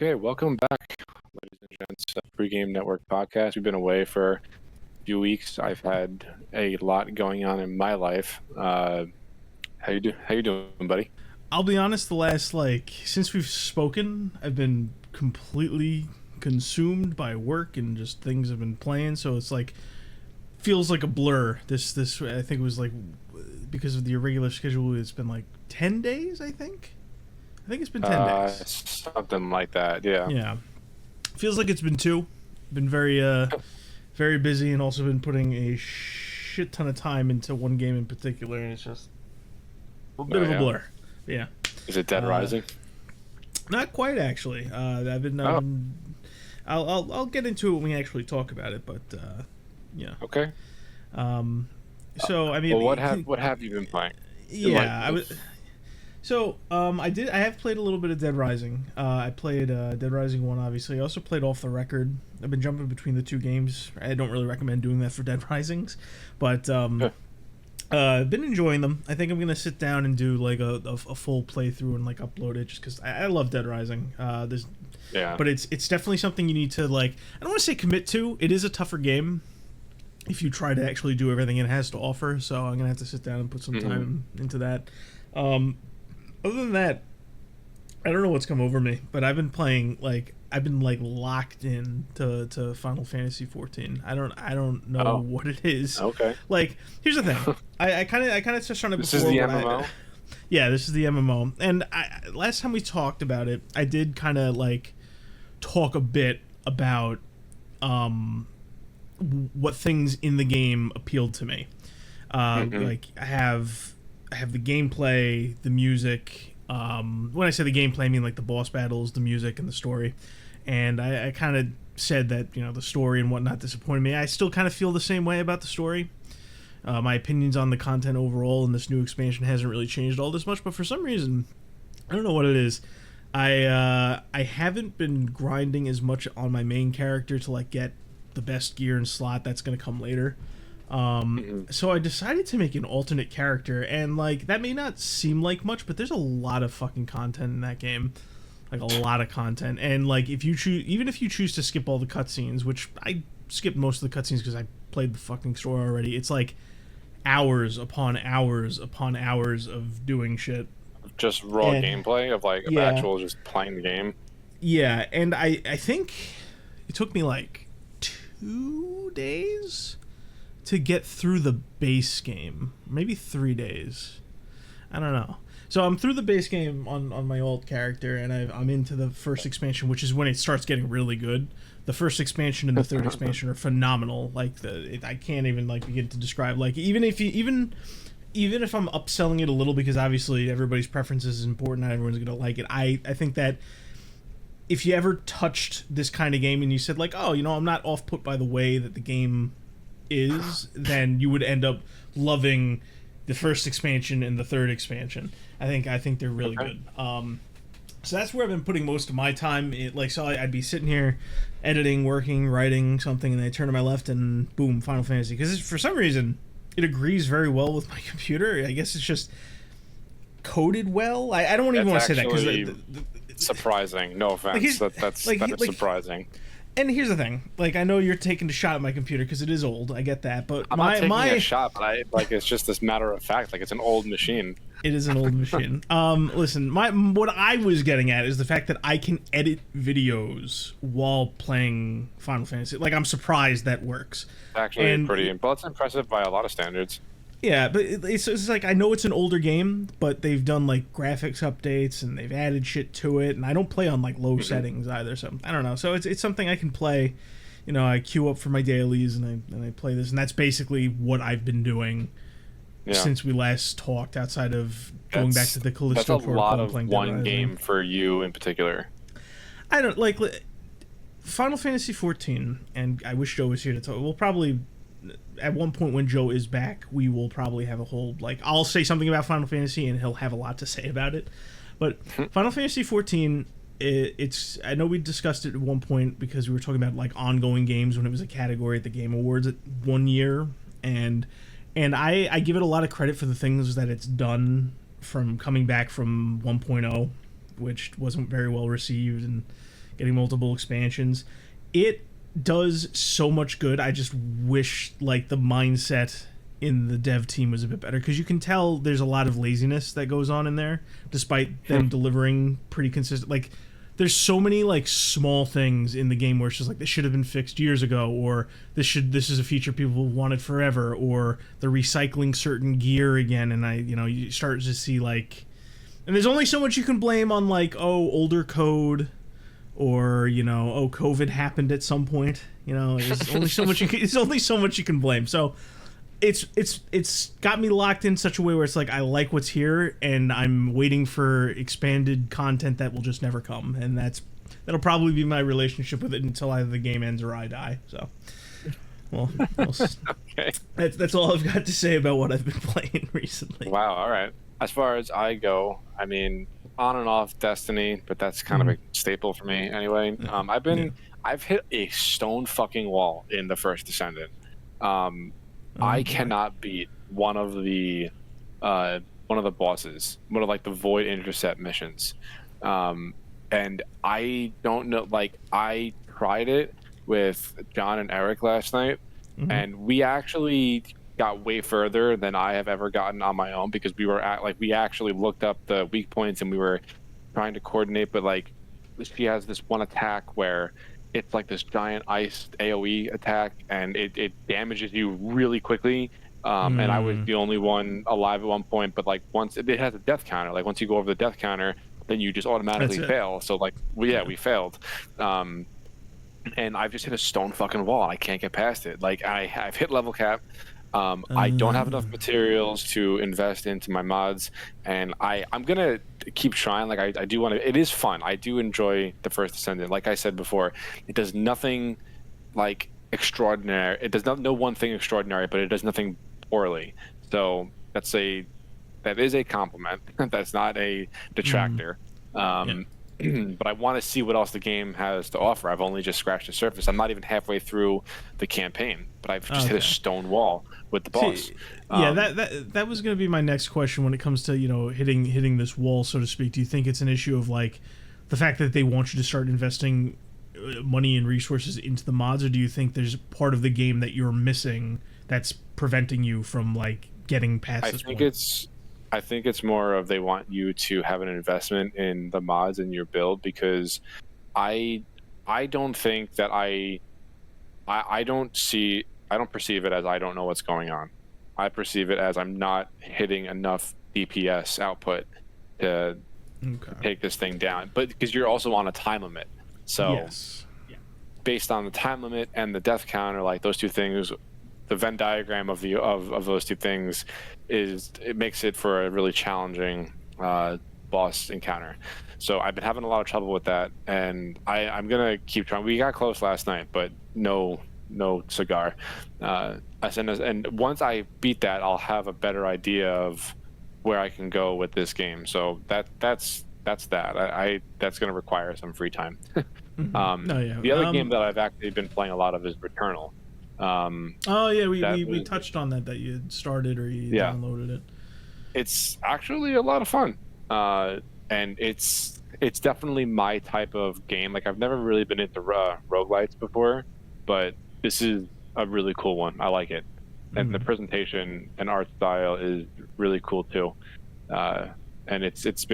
Okay, welcome back, ladies and gents, to the ThePreGameNetwork podcast. We've been away for a few weeks. I've had a lot going on in my life. How you doing, buddy? I'll be honest, the last, since we've spoken, I've been completely consumed by work and just things I've been playing, so it's feels like a blur. This I think it was because of the irregular schedule, it's been 10 days, I think it's been 10 days. Something like that, yeah. Yeah. Feels like it's been 2. Been very busy, and also been putting a shit ton of time into one game in particular, and it's just a bit of a blur. Yeah. Is it Dead Rising? Not quite, actually. I'll get into it when we actually talk about it, but yeah. Okay. So I mean, well, what have you been playing? Yeah, I have played a little bit of Dead Rising. I played Dead Rising 1, obviously. I also played Off the Record. I've been jumping between the two games. I don't really recommend doing that for Dead Risings, but I've been enjoying them. I think I'm gonna sit down and do a full playthrough and upload it, just because I love Dead Rising. But it's definitely something you need to I don't want to say commit to. It is a tougher game if you try to actually do everything it has to offer. So I'm gonna have to sit down and put some time into that. Other than that, I don't know what's come over me, but I've been playing I've been locked in to Final Fantasy 14. I don't know what it is. Okay. Here's the thing. I kind of touched on it before. This is the MMO? Yeah, this is the MMO. And last time we talked about it, I did kind of talk a bit about what things in the game appealed to me. I have the gameplay, the music. When I say the gameplay, I mean the boss battles, the music, and the story. And I kind of said that the story and whatnot disappointed me. I still kind of feel the same way about the story. My opinions on the content overall in this new expansion hasn't really changed all this much, but for some reason, I don't know what it is. I haven't been grinding as much on my main character to get the best gear and slot. That's going to come later. So I decided to make an alternate character, and that may not seem like much, but there's a lot of fucking content in that game. A lot of content. And if you choose, even if you choose to skip all the cutscenes, which I skipped most of the cutscenes because I played the fucking story already, it's hours upon hours upon hours of doing shit. Just raw gameplay of actual just playing the game. Yeah, and I think it took me 2 days to get through the base game. Maybe 3 days. I don't know. So I'm through the base game on my old character, and I'm into the first expansion, which is when it starts getting really good. The first expansion and the third expansion are phenomenal. I can't even begin to describe. Even if I'm upselling it a little, because obviously everybody's preferences is important, not everyone's gonna like it. I think that if you ever touched this kind of game and you said I'm not off put by the way that the game is, then you would end up loving the first expansion and the third expansion. I think they're really good. So that's where I've been putting most of my time. I'd be sitting here editing, working, writing something, and I turn to my left and boom, Final Fantasy. Because for some reason, it agrees very well with my computer. I guess it's just coded well. I don't even want to say that because surprising. No offense. That's surprising. And here's the thing, I know you're taking a shot at my computer because it is old. I get that, but I'm not taking a shot. But it's just this matter of fact. It's an old machine. It is an old machine. Listen, what I was getting at is the fact that I can edit videos while playing Final Fantasy. I'm surprised that works. Actually, but it's impressive by a lot of standards. Yeah, but it's I know it's an older game, but they've done graphics updates and they've added shit to it, and I don't play on low settings either, so I don't know. So it's something I can play. I queue up for my dailies and I play this, and that's basically what I've been doing since we last talked. Outside of going back to the Callisto Protocol, that's a lot of one game for you in particular. I don't Final Fantasy 14, and I wish Joe was here to talk. We'll probably, at one point when Joe is back, we will probably have a whole I'll say something about Final Fantasy and he'll have a lot to say about it. But Final Fantasy 14, it's I know we discussed it at one point because we were talking about ongoing games when it was a category at the Game Awards at one year, and I give it a lot of credit for the things that it's done from coming back from 1.0, which wasn't very well received and getting multiple expansions. It does so much good. I just wish like the mindset in the dev team was a bit better, because you can tell there's a lot of laziness that goes on in there, despite them delivering pretty consistent. Like, there's so many like small things in the game where it's just like, this should have been fixed years ago, or this is a feature people wanted forever, or they're recycling certain gear again, and you start to see like, and there's only so much you can blame on like, oh, older code, or oh, COVID happened at some point. There's only so much you can blame. So it's got me locked in such a way where it's like, I like what's here, and I'm waiting for expanded content that will just never come, and that'll probably be my relationship with it until either the game ends or I die. So, well, okay. That's all I've got to say about what I've been playing recently. Wow. All right. As far as I go, I mean, on and off Destiny, but that's kind of a staple for me anyway. I've hit a stone fucking wall in the First Descendant. I cannot beat one of the bosses, one of like the Void Intercept missions, and I don't know. Like, I tried it with John and Eric last night, and we actually got way further than I have ever gotten on my own, because we actually looked up the weak points and we were trying to coordinate. But like, she has this one attack where it's like this giant ice AoE attack, and it damages you really quickly. And I was the only one alive at one point, but like, once it has a death counter, like once you go over the death counter, then you just automatically fail. So like, we failed. And I've just hit a stone fucking wall, and I can't get past it. Like, I've hit level cap. I don't have enough materials to invest into my mods, and I'm gonna keep trying. Like, I do want to. It is fun. I do enjoy the First Descendant. Like I said before, it does nothing like extraordinary. It does not know one thing extraordinary, but it does nothing poorly. So that is a compliment. That's not a detractor. But I want to see what else the game has to offer. I've only just scratched the surface. I'm not even halfway through the campaign, but I've just hit a stone wall with the boss. See, that was going to be my next question when it comes to hitting this wall, so to speak. Do you think it's an issue of like the fact that they want you to start investing money and resources into the mods, or do you think there's part of the game that you're missing that's preventing you from like getting past this point? I think it's more of they want you to have an investment in the mods in your build, because I don't think that I don't perceive it as I don't know what's going on. I perceive it as I'm not hitting enough DPS output to take this thing down. But because you're also on a time limit, so based on the time limit and the death counter, like those two things, the Venn diagram of those two things it makes it for a really challenging boss encounter. So I've been having a lot of trouble with that, and I'm gonna keep trying. We got close last night, but no cigar. And once I beat that, I'll have a better idea of where I can go with this game. So that's that. That's gonna require some free time. The other game that I've actually been playing a lot of is Returnal. We touched on that you had started or you downloaded it. It's actually a lot of fun, and it's definitely my type of game. Like, I've never really been into roguelites before, but this is a really cool one. I like it, and the presentation and art style is really cool too. And it's just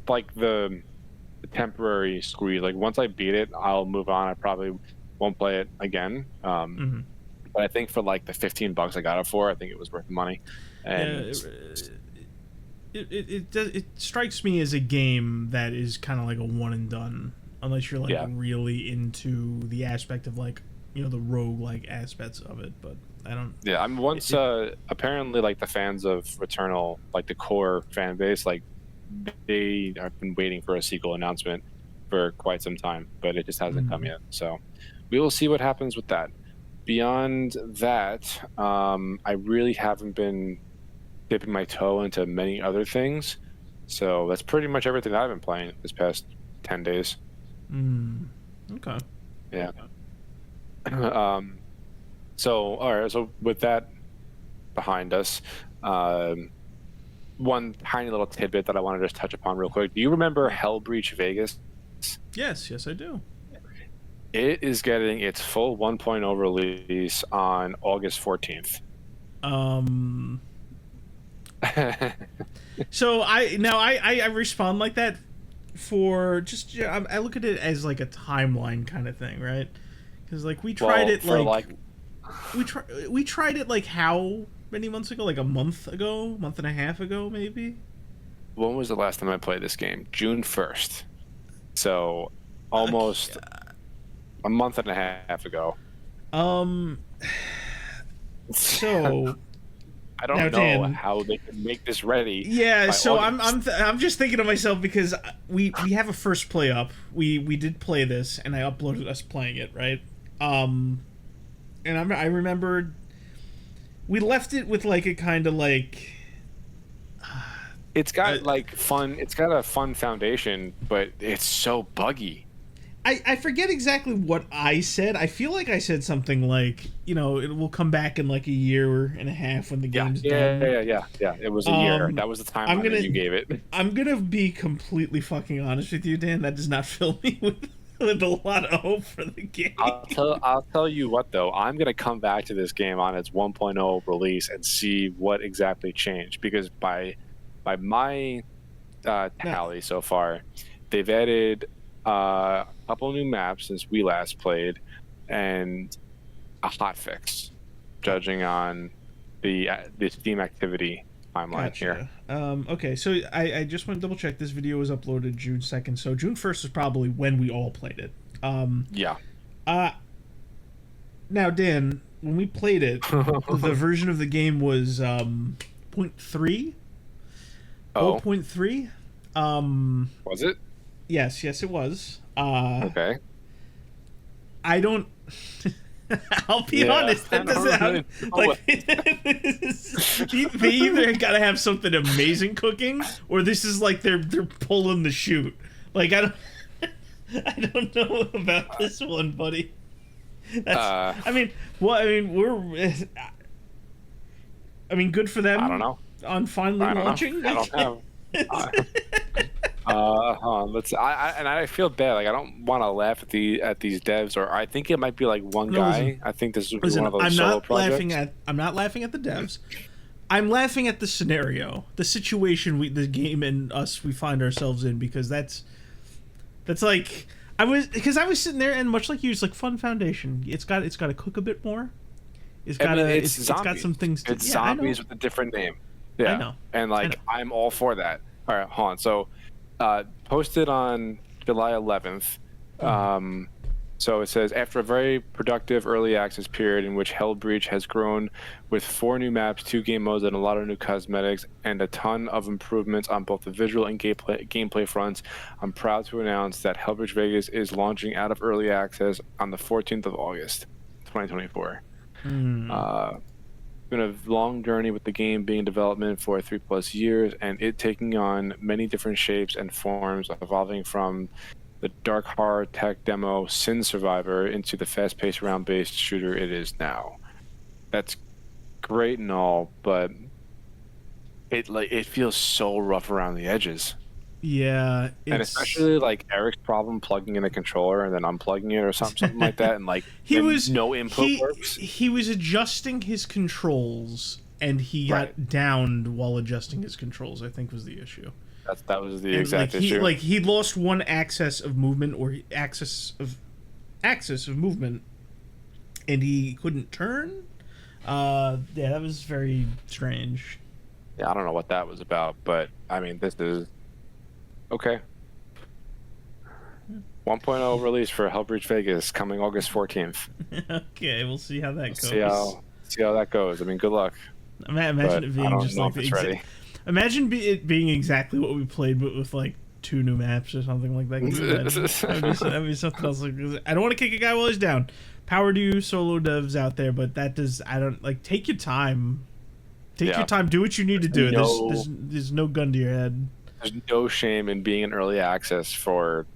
like the temporary squeeze. Like, once I beat it, I'll move on. I probably won't play it again. But I think for like the $15 I got it for, I think it was worth the money. And it strikes me as a game that is kind of like a one and done, unless you're like really into the aspect of like the rogue like aspects of it. But I don't. Yeah, I'm apparently like the fans of Returnal, like the core fan base, like they have been waiting for a sequel announcement for quite some time, but it just hasn't come yet. So we will see what happens with that. Beyond that, I really haven't been dipping my toe into many other things. So that's pretty much everything that I've been playing this past 10 days. Okay. Yeah. So, all right. So with that behind us, one tiny little tidbit that I want to just touch upon real quick. Do you remember Hellbreach Vegas? Yes, I do. It is getting its full 1.0 release on August 14th. So I respond like that for just, I look at it as like a timeline kind of thing, right? Because like we tried it we tried it like how many months ago? Like a month and a half ago, maybe. When was the last time I played this game? June 1st. So almost a month and a half ago. So I don't know Dan, how they can make this ready. Yeah, so I'm just thinking to myself, because we have a first play up. We did play this, and I uploaded us playing it, right? And I remembered we left it with like a kind of like. It's got like fun. It's got a fun foundation, but it's so buggy. I forget exactly what I said. I feel like I said something like, it will come back in like a year and a half when the game's done. Yeah. It was a year. That was the timeline that you gave it. I'm gonna be completely fucking honest with you, Dan. That does not fill me with a lot of hope for the game. I'll tell you what, though. I'm gonna come back to this game on its 1.0 release and see what exactly changed, because by my tally so far, they've added a couple new maps since we last played, and a hotfix, judging on the Steam activity timeline here. Okay, so I just want to double check. This video was uploaded June 2nd, so June 1st is probably when we all played it. Yeah. Now, Dan, when we played it, the version of the game was 0.3. Oh. 0.3. Was it? Yes, it was. Okay. I don't. I'll be honest. That doesn't have, like. They either gotta have something amazing cooking, or this is like they're pulling the chute. Like I don't know about this one, buddy. That's. Good for them. I don't know. On finally launching. I don't know. I feel bad. Like, I don't want to laugh at these devs, or I think it might be like one guy. Listen, I think this is one of those solo projects. I'm not laughing at the devs. I'm laughing at the scenario, the situation the game and us we find ourselves in, because that's like I was sitting there, and much like you, it's like fun foundation. It's got to cook a bit more. It's got some things. It's zombies with a different name. Yeah, I know. And like I'm all for that. All right, hold on. So, posted on July 11th. So it says, after a very productive early access period in which Hellbreach has grown with 4 new maps, 2 game modes, and a lot of new cosmetics, and a ton of improvements on both the visual and gameplay fronts, I'm proud to announce that Hellbreach Vegas is launching out of early access on the 14th of August, 2024. Been a long journey with the game being in development for 3+ years, and it taking on many different shapes and forms, evolving from the dark horror tech demo Sin Survivor into the fast-paced round-based shooter it is now. That's great and all, but it feels so rough around the edges. Yeah, and especially like Eric's problem plugging in a controller and then unplugging it or something like that, and like no input works. He was adjusting his controls, and he got downed while adjusting his controls, I think was the issue. That was the exact issue. He lost one axis of movement, or axis of movement, and he couldn't turn. That was very strange. Yeah, I don't know what that was about, but I mean, this is okay. 1.0 release for Hellbreach Vegas coming August 14th. Okay, we'll see how that goes. See how that goes. I mean, good luck. Imagine it being just like the imagine it being exactly what we played, but with like 2 new maps or something like that. That'd be something else. I don't want to kick a guy while he's down. Power to you, solo devs out there, but that does. I don't like. Take your time. Take your time. Do what you need to do. There's no gun to your head. There's no shame in being in early access for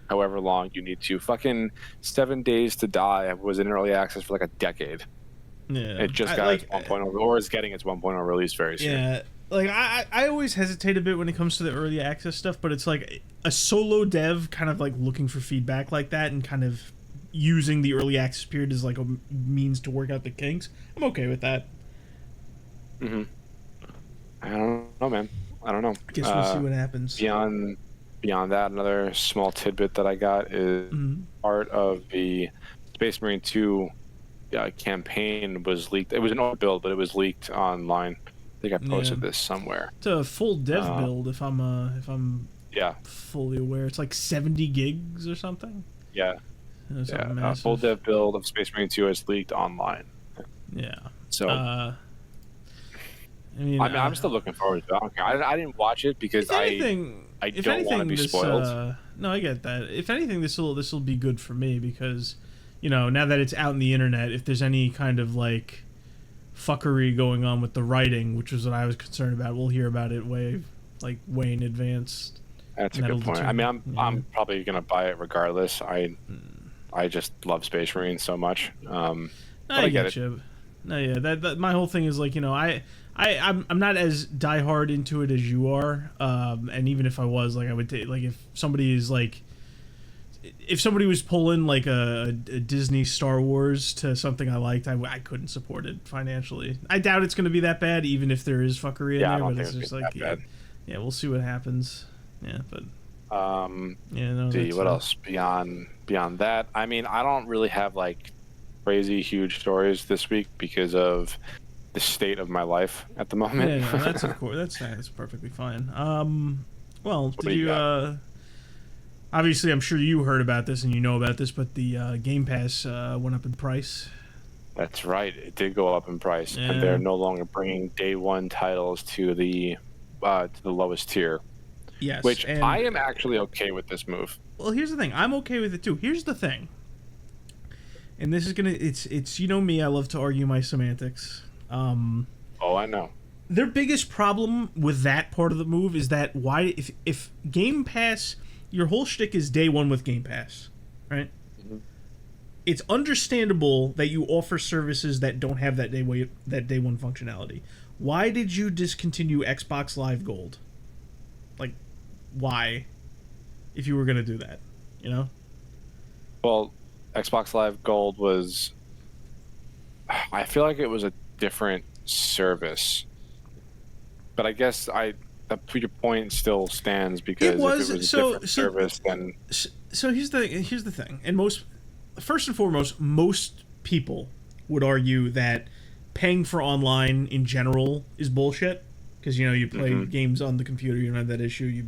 however long you need to. Fucking 7 Days to Die was in early access for like a decade. Yeah, it just got its 1.0, or is getting its 1.0 release very soon. Yeah. like I always hesitate a bit when it comes to the early access stuff, but it's like a solo dev kind of like looking for feedback like that and kind of using the early access period as like a means to work out the kinks. I'm okay with that. Mm-hmm. I don't know, man. I don't know. I guess we'll see what happens. Beyond that, another small tidbit that I got is part of the Space Marine 2 campaign was leaked. It was an old build, but it was leaked online. I think I posted this somewhere. It's a full dev build, if I'm fully aware. It's like 70 gigs or something. Yeah. A full dev build of Space Marine 2 is leaked online. Yeah. So I'm still looking forward to it. I didn't watch it because I don't want to be spoiled. No, I get that. If anything, this will be good for me because, now that it's out in the internet, if there's any kind of like fuckery going on with the writing, which was what I was concerned about, we'll hear about it way in advance. That's a good point. I mean, I'm probably gonna buy it regardless. I just love Space Marine so much. I get it. No, yeah, that my whole thing is like, I'm not as diehard into it as you are, and even if I was, like, I would take, like, if somebody was pulling like a Disney Star Wars to something I liked, I couldn't support it financially. I doubt it's going to be that bad, even if there is fuckery in there. But it's just like, yeah, we'll see what happens. Yeah, but what else beyond that? I mean, I don't really have like crazy huge stories this week because of the state of my life at the moment. Yeah, no, that's of course that's perfectly fine. Well, did you obviously I'm sure you heard about this and you know about this, but the Game Pass went up in price. That's right, it did go up in price, and they're no longer bringing day one titles to the lowest tier. Yes, which I am actually okay with this move. Well, here's the thing, I'm okay with it too. Here's the thing, and this is gonna it's me, I love to argue my semantics. I know. Their biggest problem with that part of the move is that if Game Pass, your whole shtick is day one with Game Pass, right? Mm-hmm. It's understandable that you offer services that don't have that day one functionality. Why did you discontinue Xbox Live Gold? Like, why? If you were gonna do that, Well, Xbox Live Gold was. I feel like it was a different service, but I guess your point still stands because if it was a different service, then. So here's the thing, and first and foremost, most people would argue that paying for online in general is bullshit because you play games on the computer, you don't have that issue.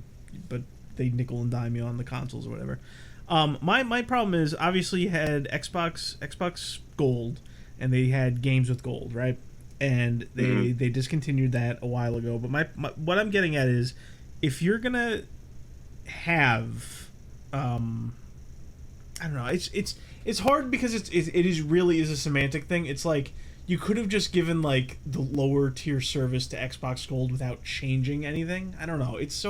But they nickel and dime you on the consoles or whatever. My problem is obviously you had Xbox Gold, and they had games with gold, right? And they discontinued that a while ago. But what I'm getting at is, if you're gonna have, I don't know, it's hard because it is really a semantic thing. It's like you could have just given like the lower tier service to Xbox Gold without changing anything. I don't know. It's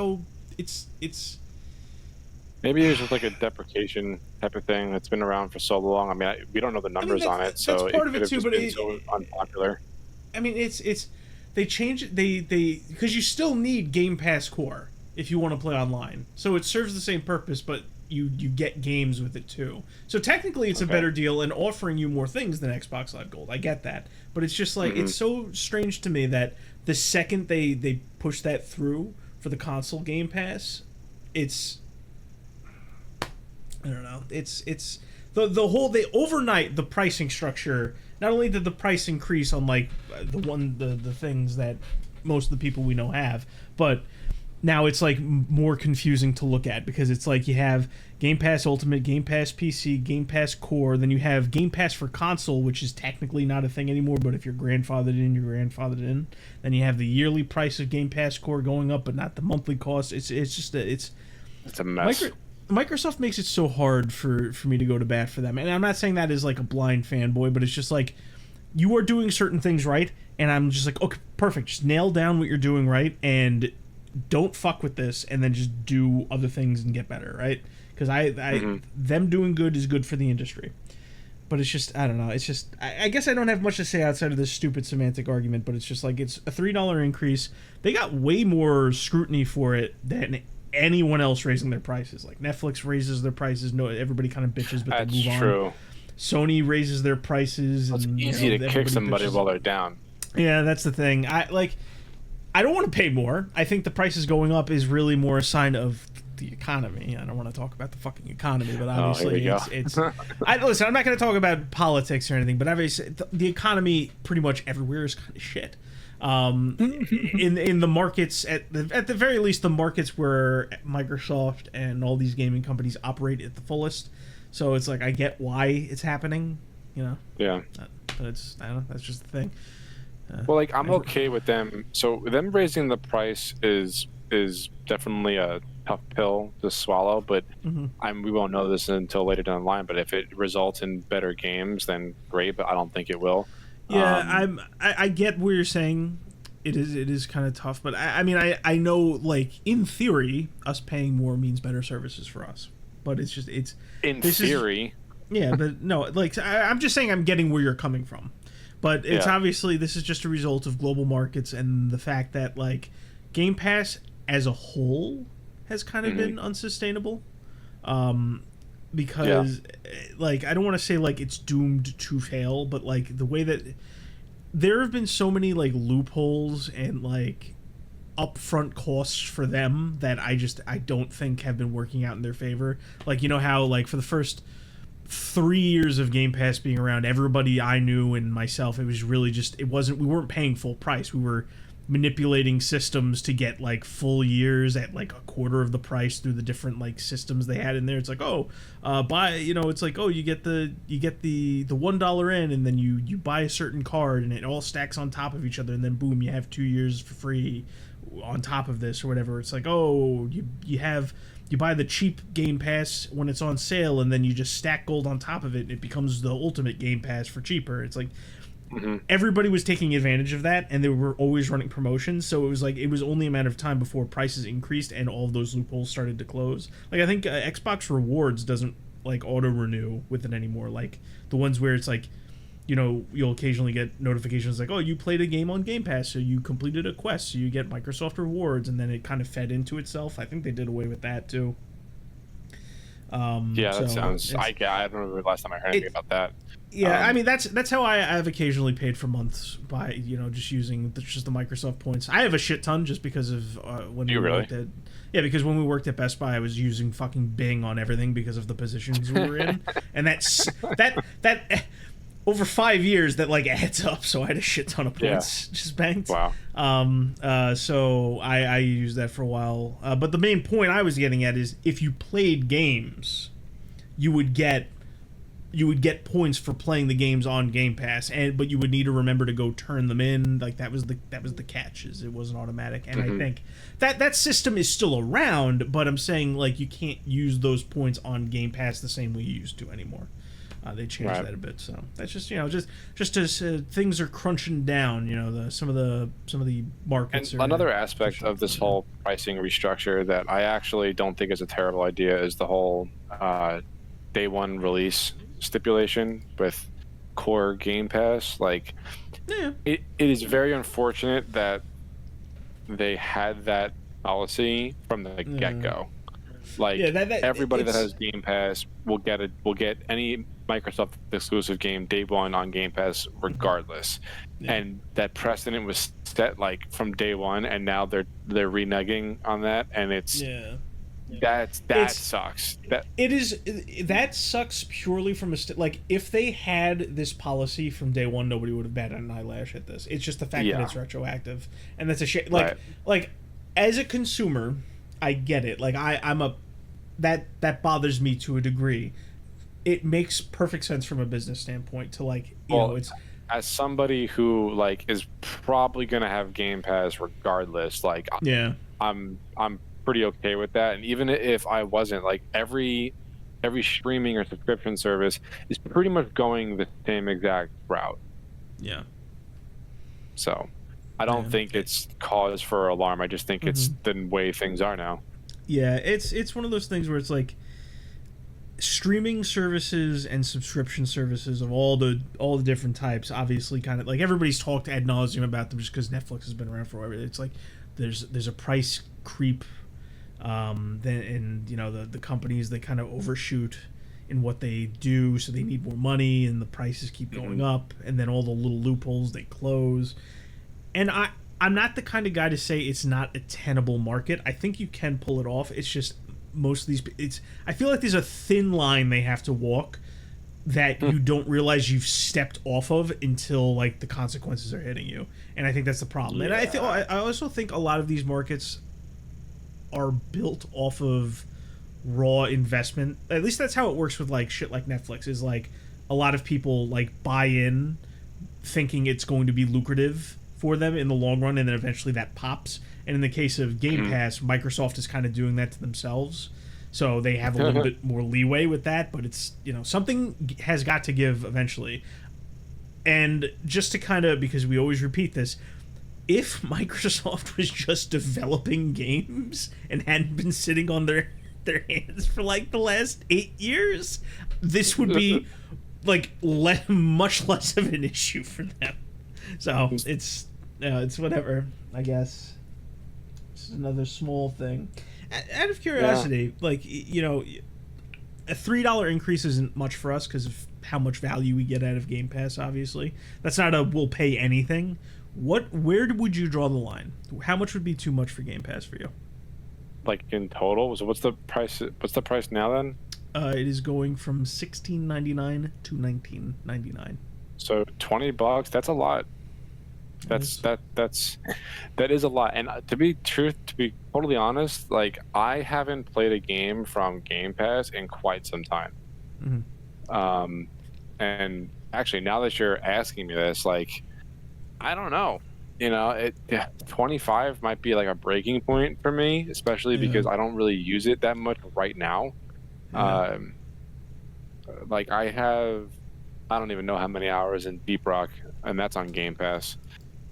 maybe it's just like a deprecation type of thing that's been around for so long. I mean, we don't know the numbers on it, so that's part of it too. But it's so unpopular. I mean, they change it. They because you still need Game Pass Core if you want to play online, so it serves the same purpose, but you get games with it too. So technically, it's a better deal and offering you more things than Xbox Live Gold. I get that, but it's just like it's so strange to me that the second they push that through for the console Game Pass, it's. I don't know. It's the overnight the pricing structure. Not only did the price increase on like the things that most of the people we know have, but now it's like more confusing to look at because it's like you have Game Pass Ultimate, Game Pass PC, Game Pass Core, then you have Game Pass for console, which is technically not a thing anymore, but if you're grandfathered in, you're grandfathered in. Then you have the yearly price of Game Pass Core going up, but not the monthly cost. It's just it's a mess. Microsoft makes it so hard for me to go to bat for them. And I'm not saying that as like a blind fanboy, but it's just like you are doing certain things right, and I'm just like, okay, perfect. Just nail down what you're doing right, and don't fuck with this, and then just do other things and get better, right? Because them doing good is good for the industry. But it's just, I don't know. It's just, I guess I don't have much to say outside of this stupid semantic argument, but it's just like, it's a $3 increase. They got way more scrutiny for it than anyone else raising their prices. Like, Netflix raises their prices. No, everybody kind of bitches, but That's they move on. true. Sony raises their prices. It's and, easy to kick somebody bitches. while they're down. Yeah, that's the thing. I don't want to pay more. I think the prices going up is really more a sign of the economy. I don't want to talk about the fucking economy, but obviously it's listen, I'm not going to talk about politics or anything, but obviously the economy pretty much everywhere is kind of shit. In the markets at the very least, the markets where Microsoft and all these gaming companies operate at the fullest. So it's like, I get why it's happening, you know. Yeah. But it's, I don't know, that's just the thing. Well, like, I'm okay with them. So them raising the price is definitely a tough pill to swallow, but we won't know this until later down the line. But if it results in better games, then great. But I don't think it will. Yeah, I get what you're saying. It is kind of tough, but I mean I know, like, in theory, us paying more means better services for us. But it's just in theory. Yeah, but no, like, I'm just saying I'm getting where you're coming from. But it's obviously, this is just a result of global markets and the fact that, like, Game Pass as a whole has kind of been unsustainable. Because, like, I don't want to say, like, it's doomed to fail, but, like, the way that there have been so many, like, loopholes and, like, upfront costs for them that I don't think have been working out in their favor. Like, you know how, like, for the first 3 years of Game Pass being around, everybody I knew and myself, it was really just, we weren't paying full price. We were manipulating systems to get, like, full years at, like, a quarter of the price through the different, like, systems they had in there. It's like, it's like, you get the $1 in, and then you buy a certain card and it all stacks on top of each other, and then boom, you have 2 years for free on top of this or whatever. It's like, you buy the cheap Game Pass when it's on sale, and then you just stack gold on top of it, and it becomes the ultimate Game Pass for cheaper. It's like, everybody was taking advantage of that, and they were always running promotions, so it was like, it was only a matter of time before prices increased and all of those loopholes started to close. Like, I think Xbox Rewards doesn't, like, auto-renew with it anymore. Like, the ones where it's like, you know, you'll occasionally get notifications like, you played a game on Game Pass, so you completed a quest, so you get Microsoft rewards, and then it kind of fed into itself. I think they did away with that too. That sounds. I don't remember the last time I heard anything about that. Yeah, I mean, that's how I've occasionally paid for months by, you know, just using the Microsoft points. I have a shit ton just because of when we worked at. Yeah, because when we worked at Best Buy, I was using fucking Bing on everything because of the positions we were in, and that over 5 years, that, like, adds up. So I had a shit ton of points just banked. Wow. So I used that for a while. But the main point I was getting at is, if you played games, you would get points for playing the games on Game Pass, but you would need to remember to go turn them in. Like, that was the catch, is it wasn't automatic. And I think that system is still around, but I'm saying, like, you can't use those points on Game Pass the same way you used to anymore. They changed that a bit, so that's just, you know, just as things are crunching down, you know, some of the markets. And another aspect of this whole pricing restructure that I actually don't think is a terrible idea is the whole day one release stipulation with core Game Pass. Like, it is very unfortunate that they had that policy from the get-go. Like, everybody that has Game Pass will get any Microsoft exclusive game day one on Game Pass regardless. And that precedent was set, like, from day one, and now they're reneging on that, and it's that sucks. That sucks purely from like, if they had this policy from day one, nobody would have batted an eyelash at this. It's just the fact that it's retroactive, and that's a shame. Like, as a consumer, I get it. Like, that bothers me to a degree. It makes perfect sense from a business standpoint to, like, you know, it's, as somebody who, like, is probably gonna have Game Pass regardless. Like, I'm pretty okay with that. And even if I wasn't, like, every streaming or subscription service is pretty much going the same exact route. Yeah. So I don't think it's cause for alarm. I just think it's the way things are now. Yeah, it's one of those things where it's like, streaming services and subscription services of all the different types, obviously, kind of like everybody's talked ad nauseum about them just because Netflix has been around forever. It's like there's a price creep, and the companies, they kind of overshoot in what they do, so they need more money, and the prices keep going up, and then all the little loopholes they close. And I'm not the kind of guy to say it's not a tenable market. I think you can pull it off. It's just most of these, I feel like there's a thin line they have to walk that you don't realize you've stepped off of until like the consequences are hitting you. And I think that's the problem. Yeah. And I also think a lot of these markets are built off of raw investment. At least that's how it works with like shit like Netflix, is like a lot of people like buy in thinking it's going to be lucrative for them in the long run, and then eventually that pops. And in the case of Game Pass, Microsoft is kind of doing that to themselves, so they have a little bit more leeway with that. But it's, something has got to give eventually. And just to kind of, because we always repeat this, if Microsoft was just developing games and hadn't been sitting on their hands for like the last 8 years, this would be like much less of an issue for them. So it's whatever, I guess. It's another small thing. Out of curiosity, like, a $3 increase isn't much for us because of how much value we get out of Game Pass. Obviously, that's not a we'll pay anything. Where would you draw the line? How much would be too much for Game Pass for you? Like in total, so what's the price? What's the price now then? It is going from $16.99 to $19.99. So $20. That's a lot. That is a lot. And to be totally honest, like, I haven't played a game from Game Pass in quite some time. And actually, now that you're asking me this, like, I don't know. 25 might be like a breaking point for me, especially because I don't really use it that much right now. Like, I don't even know how many hours in Deep Rock, and that's on Game Pass.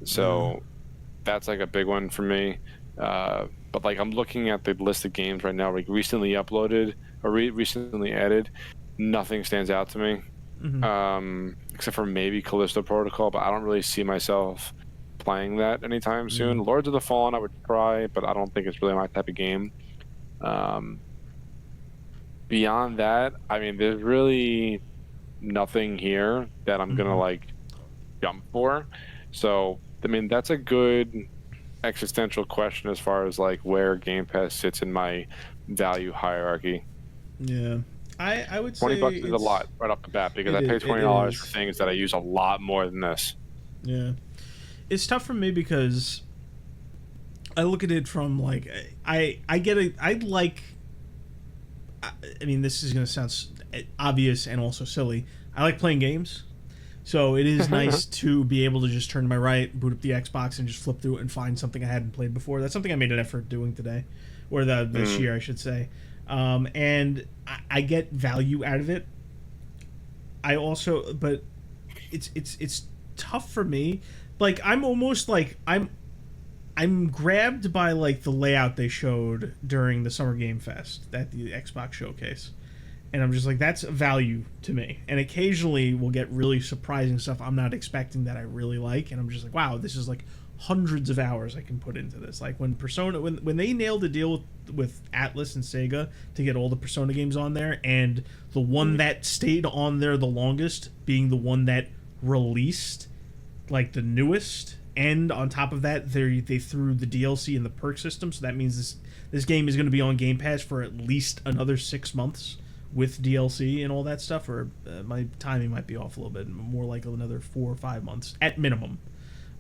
So that's like a big one for me. But like, I'm looking at the list of games right now, like recently uploaded or recently added. Nothing stands out to me, except for maybe Callisto Protocol, but I don't really see myself playing that anytime soon. Lords of the Fallen I would try, but I don't think it's really my type of game. Beyond that, I mean, there's really nothing here that I'm gonna like jump for. So I mean, that's a good existential question as far as like where Game Pass sits in my value hierarchy. Yeah, I would say $20 is a lot right off the bat, because I pay $20 for things that I use a lot more than this. Yeah, it's tough for me because I look at it from like I mean, this is gonna sound obvious and also silly. I like playing games. So it is nice to be able to just turn to my right, boot up the Xbox, and just flip through it and find something I hadn't played before. That's something I made an effort doing today, or this year, I should say. And I get value out of it. I also, but it's tough for me. Like, I'm almost like I'm grabbed by like the layout they showed during the Summer Game Fest at the Xbox showcase. And I'm just like, that's value to me. And occasionally we'll get really surprising stuff I'm not expecting that I really like. And I'm just like, wow, this is like hundreds of hours I can put into this. Like when Persona, when they nailed the deal with Atlas and Sega to get all the Persona games on there, and the one that stayed on there the longest being the one that released like the newest. And on top of that, they threw the DLC in the perk system. So that means this game is going to be on Game Pass for at least another 6 months. With DLC and all that stuff, or my timing might be off a little bit, more like another 4 or 5 months at minimum.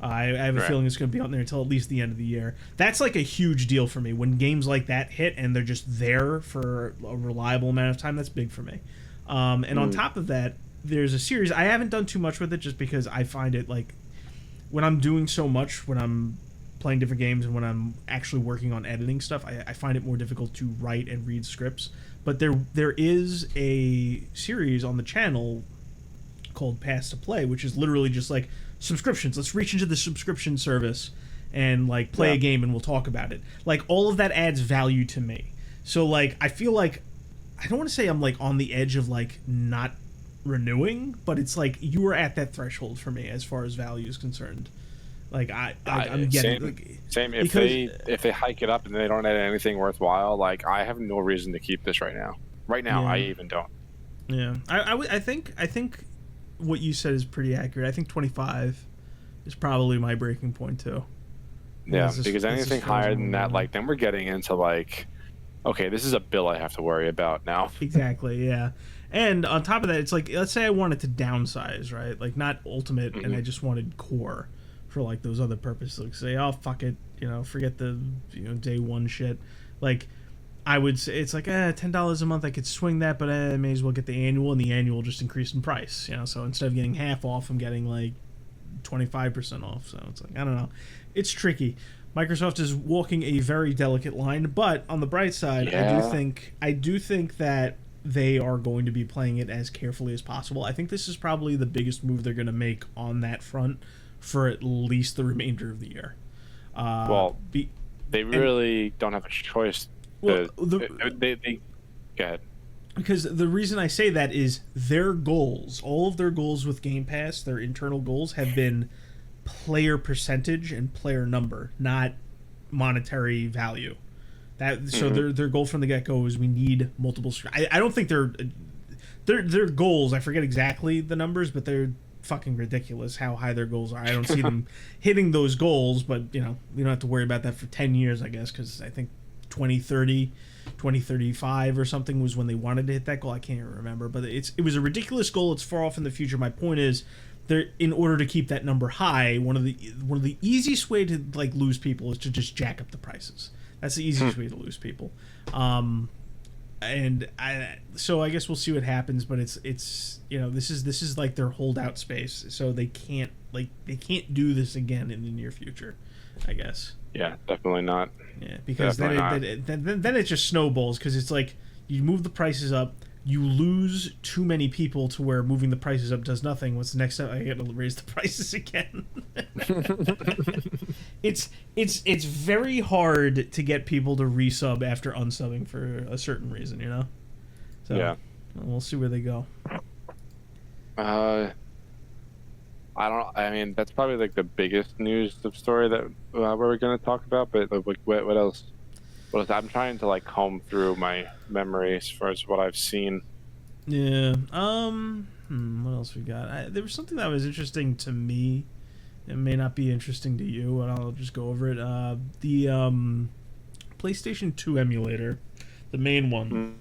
I have a feeling it's going to be on there until at least the end of the year. That's like a huge deal for me. When games like that hit and they're just there for a reliable amount of time, that's big for me. And on top of that, there's a series. I haven't done too much with it just because I find it like, when I'm doing so much, when I'm playing different games and when I'm actually working on editing stuff, I find it more difficult to write and read scripts. But there is a series on the channel called Pass to Play, which is literally just like subscriptions. Let's reach into the subscription service and like play a game and we'll talk about it. Like, all of that adds value to me. So like, I feel like I don't want to say I'm like on the edge of like not renewing, but it's like you were at that threshold for me as far as value is concerned. Like I'm getting same. If they hike it up and they don't add anything worthwhile, like I have no reason to keep this right now. Right now, I even don't. Yeah, I think what you said is pretty accurate. I think 25 is probably my breaking point too. Yeah, because anything higher than that, like then we're getting into like, okay, this is a bill I have to worry about now. Exactly. Yeah. And on top of that, it's like, let's say I wanted to downsize, right? Like not ultimate, and I just wanted core for like those other purposes. Like say, oh fuck it, forget the day one shit. Like I would say it's like $10 a month I could swing that, but I may as well get the annual, and the annual just increased in price. So instead of getting half off, I'm getting like 25% off. So it's like I don't know, it's tricky. Microsoft is walking a very delicate line, but on the bright side, yeah. I do think that they are going to be playing it as carefully as possible. I think this is probably the biggest move they're going to make on that front for at least the remainder of the year. They really don't have a choice. They go ahead. Because the reason I say that is their goals, all of their goals with Game Pass, their internal goals have been player percentage and player number, not monetary value. So their goal from the get-go is we need multiple. I don't think their goals. I forget exactly the numbers, but they're fucking ridiculous how high their goals are. I don't see them hitting those goals, but we don't have to worry about that for 10 years, I guess, because I think 2030, 2035 or something was when they wanted to hit that goal. I can't even remember, but it was a ridiculous goal. It's far off in the future. My point is, in order to keep that number high, one of the easiest way to like lose people is to just jack up the prices. That's the easiest way to lose people. So I guess we'll see what happens, but it's this is like their holdout space, so they can't do this again in the near future, I guess. Yeah, definitely not. Yeah, because then it just snowballs, because it's like you move the prices up, you lose too many people to where moving the prices up does nothing. What's the next step? I got to raise the prices again. It's very hard to get people to resub after unsubbing for a certain reason, So yeah, we'll see where they go. I mean, that's probably like the biggest news story that we're going to talk about. But like, what else? I'm trying to like comb through my memory as far as what I've seen. Yeah. What else we got? There was something that was interesting to me. It may not be interesting to you, and I'll just go over it. The PlayStation 2 emulator, the main one.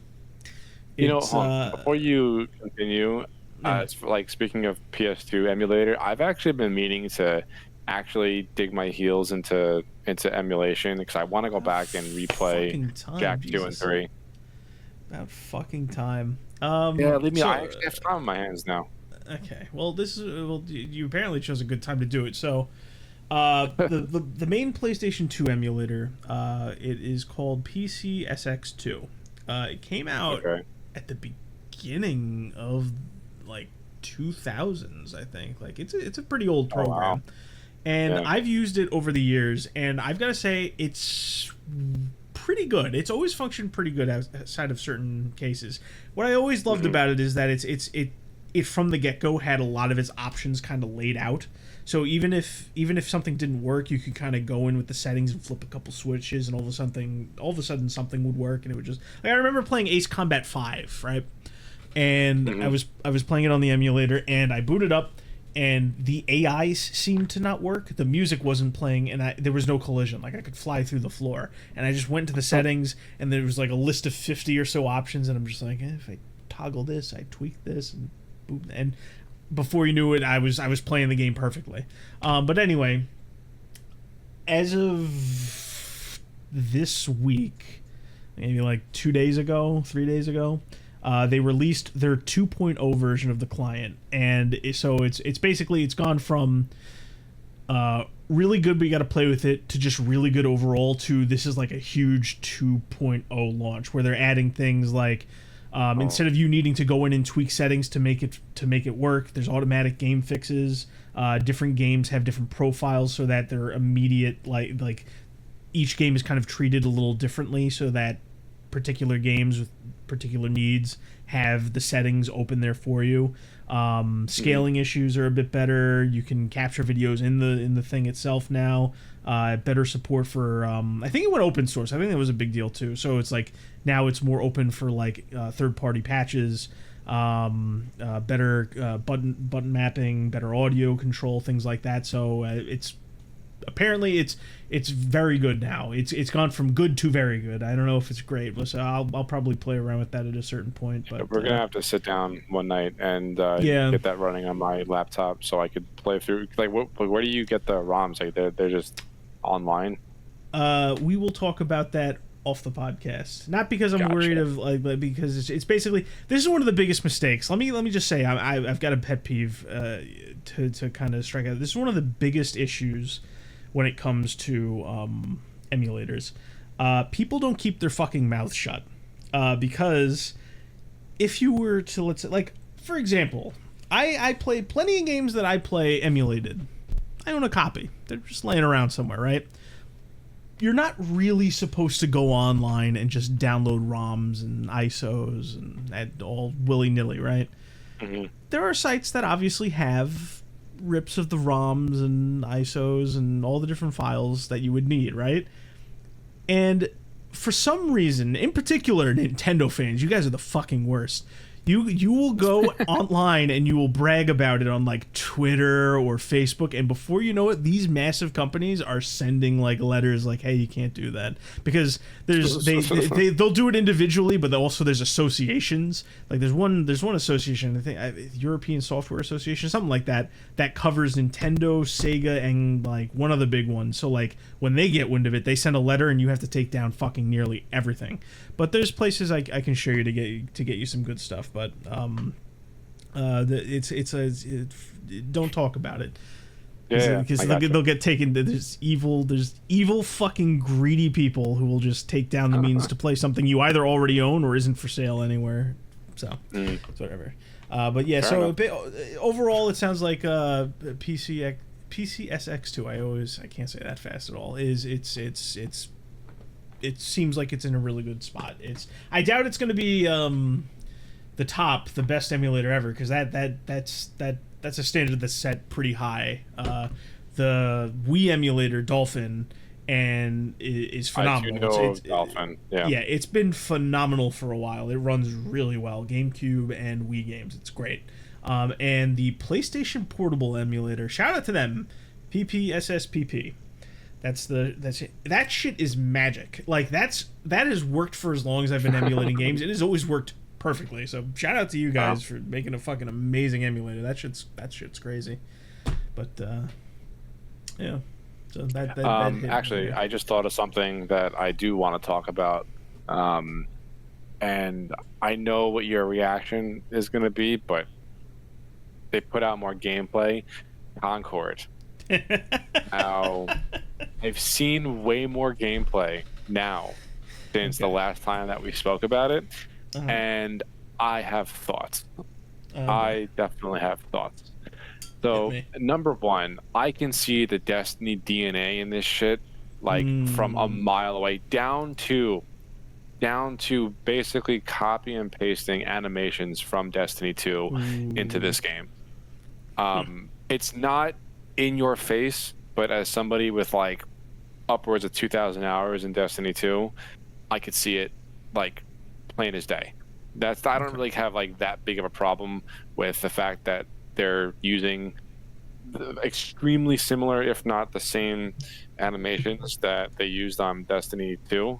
Before you continue, it's like speaking of PS2 emulator, I've actually been meaning to actually dig my heels into emulation, because I want to go back and replay Jack 2 and 3. About fucking time. Yeah, leave me. I actually have time on my hands now. Okay, well, you apparently chose a good time to do it. So, the main PlayStation 2 emulator, it is called PCSX2. It came out at the beginning of like 2000s, I think. Like it's a pretty old program. Oh, wow. And yeah. I've used it over the years, and I've got to say it's pretty good. It's always functioned pretty good outside of certain cases. What I always loved about it is that it from the get-go had a lot of its options kind of laid out. So even if something didn't work, you could kind of go in with the settings and flip a couple switches, and all of a sudden something would work, and it would just like I remember playing Ace Combat 5, right? And I was playing it on the emulator, and I booted up, and the AIs seemed to not work. The music wasn't playing, and there was no collision. Like I could fly through the floor, and I just went to the settings, and there was like a list of 50 or so options, and I'm just like, if I toggle this, I tweak this, and boom, and before you knew it, I was playing the game perfectly. But anyway, as of this week, maybe like 3 days ago, they released their 2.0 version of the client, and so it's basically gone from really good, we got to play with it, to just really good overall, to this is like a huge 2.0 launch where they're adding things like instead of you needing to go in and tweak settings to make it work, there's automatic game fixes. Different games have different profiles so that they're immediate, like each game is kind of treated a little differently, so that particular games with particular needs have the settings open there for you. Scaling issues are a bit better. You can capture videos in the thing itself now. Better support for I think it went open source. I think that was a big deal too. So it's like now it's more open for like third-party patches, better button mapping, better audio control, things like that. So it's apparently it's very good now. It's gone from good to very good. I don't know if it's great, but so I'll probably play around with that at a certain point. But we're gonna have to sit down one night and get that running on my laptop so I could play through. Like, where do you get the ROMs? Like, they're just online. We will talk about that off the podcast. Not because I'm worried of but because it's basically, this is one of the biggest mistakes. Let me just say I've got a pet peeve to kind of strike out. This is one of the biggest issues when it comes to emulators. People don't keep their fucking mouth shut. Because if you were to, let's say, like, for example, I play plenty of games that I play emulated. I own a copy. They're just laying around somewhere, right? You're not really supposed to go online and just download ROMs and ISOs and all willy-nilly, right? Mm-hmm. There are sites that obviously have rips of the ROMs and ISOs and all the different files that you would need, right? And for some reason, in particular Nintendo fans, you guys are the fucking worst. You will go online and you will brag about it on like Twitter or Facebook, and before you know it, these massive companies are sending like letters like, "Hey, you can't do that," because they'll do it individually, but also there's associations. Like there's one association, I think European Software Association, something like that covers Nintendo, Sega, and like one of the big ones. So like when they get wind of it, they send a letter and you have to take down fucking nearly everything. But there's places I can show you to get you some good stuff. But don't talk about it. Because they'll get taken. There's evil fucking greedy people who will just take down the means to play something you either already own or isn't for sale anywhere. So it's whatever. But yeah, overall it sounds like PCSX2. I can't say that fast at all. It seems like it's in a really good spot. I doubt it's going to be the best emulator ever, because that's a standard that's set pretty high. The Wii emulator Dolphin is phenomenal. Dolphin. Yeah, it's been phenomenal for a while. It runs really well. GameCube and Wii games, it's great. And the PlayStation Portable emulator, shout out to them, PPSSPP. That shit is magic. Like that has worked for as long as I've been emulating games. It has always worked perfectly. So shout out to you guys for making a fucking amazing emulator. That shit's crazy. But yeah. So that actually, I just thought of something that I do want to talk about. And I know what your reaction is going to be, but they put out more gameplay. Concord. Now, I've seen way more gameplay now since the last time that we spoke about it, and I have thoughts. I definitely have thoughts. So, number one, I can see the Destiny DNA in this shit, like from a mile away, down to basically copy and pasting animations from Destiny 2 into this game. It's not in your face, but as somebody with like upwards of 2,000 hours in Destiny 2, I could see it like plain as day. I don't really have like that big of a problem with the fact that they're using extremely similar, if not the same, animations that they used on Destiny 2,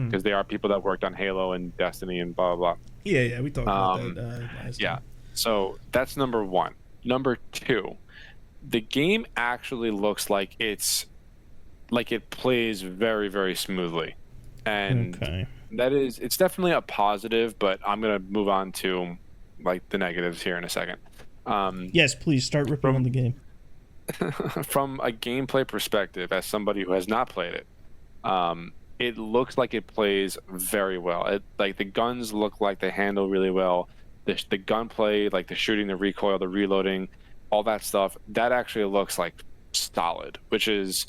because they are people that worked on Halo and Destiny and blah blah blah. Yeah, we talked about that last time. So that's number one. Number two, the game actually looks like it plays very, very smoothly, and it's definitely a positive. But I'm gonna move on to like the negatives here in a second. Yes, please start ripping on the game. From a gameplay perspective, as somebody who has not played it, it looks like it plays very well. Like the guns look like they handle really well. The gunplay, like the shooting, the recoil, the reloading, all that stuff, that actually looks like solid, which is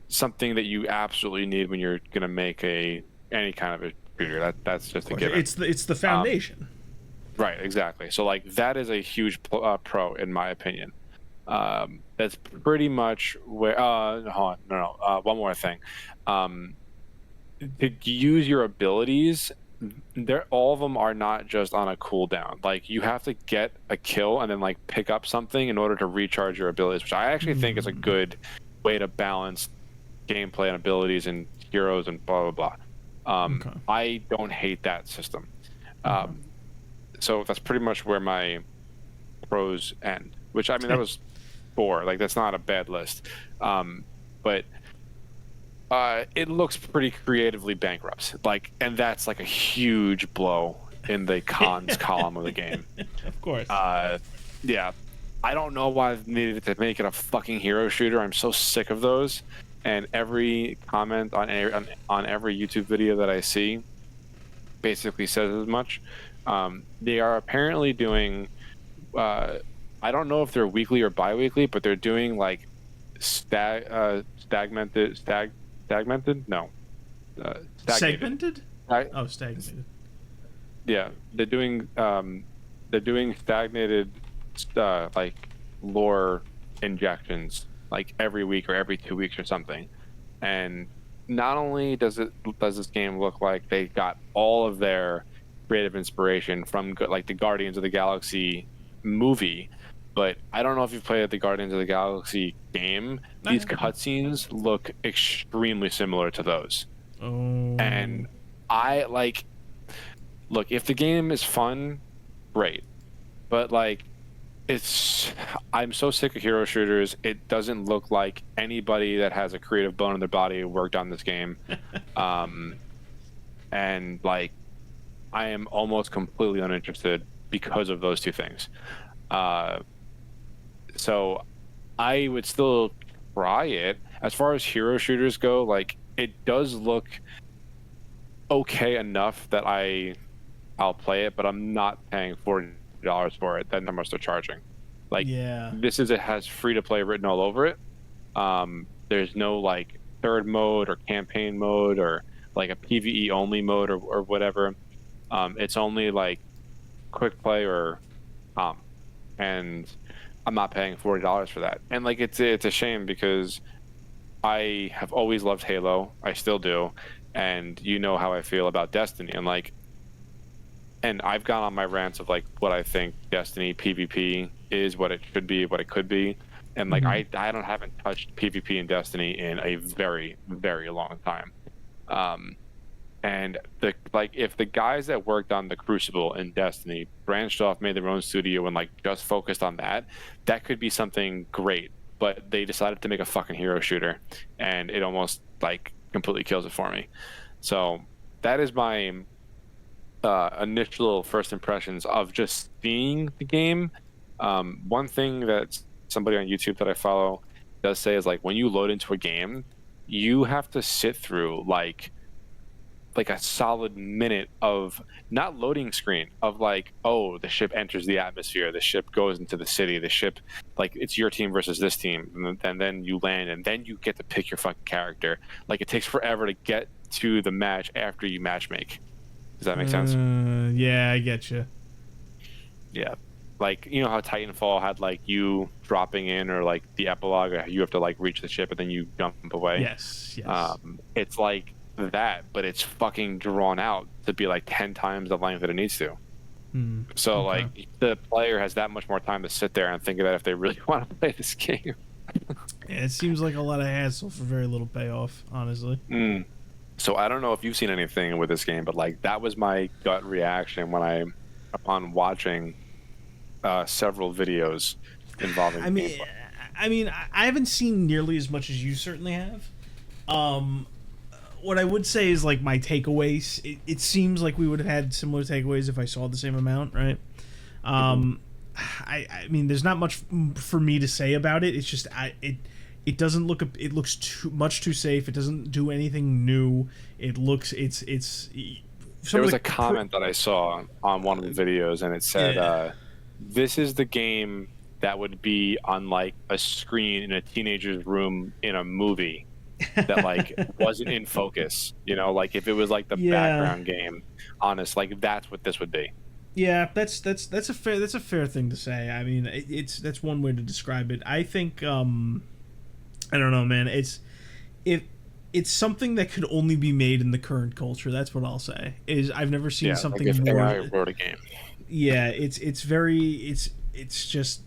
something that you absolutely need when you're going to make any kind of a shooter. That's just a Of course, given. it's the foundation. Right, exactly. So like that is a huge pro in my opinion. That's pretty much where. Hold on, no. One more thing. To use your abilities, all of them are not just on a cooldown. Like you have to get a kill and then like pick up something in order to recharge your abilities, which I actually think is a good way to balance gameplay and abilities and heroes and blah blah blah. Okay. I don't hate that system. Okay. So that's pretty much where my pros end. Which I mean that was 4. Like that's not a bad list. But it looks pretty creatively bankrupt. Like, and that's like a huge blow in the cons column of the game. Of course. Yeah. I don't know why I've needed to make it a fucking hero shooter. I'm so sick of those. And every comment on every YouTube video that I see basically says as much. They are apparently doing. I don't know if they're weekly or bi-weekly, but they're doing like stagmented. No. Segmented? Oh, stagnated. Yeah, they're doing stagnated like lore injections like every week or every 2 weeks or something. And not only does this game look like they got all of their creative inspiration from like the Guardians of the Galaxy movie, but I don't know if you've played the Guardians of the Galaxy game. These cutscenes look extremely similar to those. Oh. And I like, look, if the game is fun, great. But like, I'm so sick of hero shooters. It doesn't look like anybody that has a creative bone in their body worked on this game. And like, I am almost completely uninterested because of those two things. So I would still try it. As far as hero shooters go, like it does look okay enough that I'll play it, but I'm not paying $40 for it. That's how much they're charging. Like, yeah, it has free to play written all over it. There's no like third mode or campaign mode or like a PvE only mode or whatever. It's only like quick play or and I'm not paying $40 for that. And like it's a shame because I have always loved Halo. I still do. And you know how I feel about Destiny. And like, and I've gone on my rants of like what I think Destiny PvP is, what it should be, what it could be. And like I haven't touched PvP in Destiny in a very, very long time. And if the guys that worked on the Crucible in Destiny branched off, made their own studio and like just focused on that could be something great. But they decided to make a fucking hero shooter, and it almost like completely kills it for me. So that is my initial first impressions of just seeing the game. One thing that somebody on YouTube that I follow does say is like when you load into a game, you have to sit through like a solid minute of not loading screen of like, oh, the ship enters the atmosphere, the ship goes into the city, the ship, like it's your team versus this team, and then you land and then you get to pick your fucking character. Like it takes forever to get to the match after you match make. Does that make sense? Yeah, I get you. Yeah. Like, you know how Titanfall had like you dropping in or like the epilogue, or you have to like reach the ship and then you jump away. Yes. It's like that, but it's fucking drawn out to be like 10 times the length that it needs to. So okay. like the player has that much more time to sit there and think about if they really want to play this game. Yeah, it seems like a lot of hassle for very little payoff, honestly. So I don't know if you've seen anything with this game, but like that was my gut reaction upon watching several videos involving gameplay. I mean, I haven't seen nearly as much as you certainly have. What I would say is like my takeaways. It seems like we would have had similar takeaways if I saw the same amount, right? I mean, there's not much for me to say about it. It's just it doesn't look. It looks too safe. It doesn't do anything new. It looks. There was a comment that I saw on one of the videos, and it said, "This is the game that would be on like a screen in a teenager's room in a movie." that like wasn't in focus. You know, like if it was like the Yeah. background game, honest, like that's what this would be. Yeah, that's a fair thing to say. I mean, that's one way to describe it. I think I don't know, man. It it's something that could only be made in the current culture. That's what I'll say. Is I've never seen Yeah, like something if more. AI wrote a game. Yeah, it's just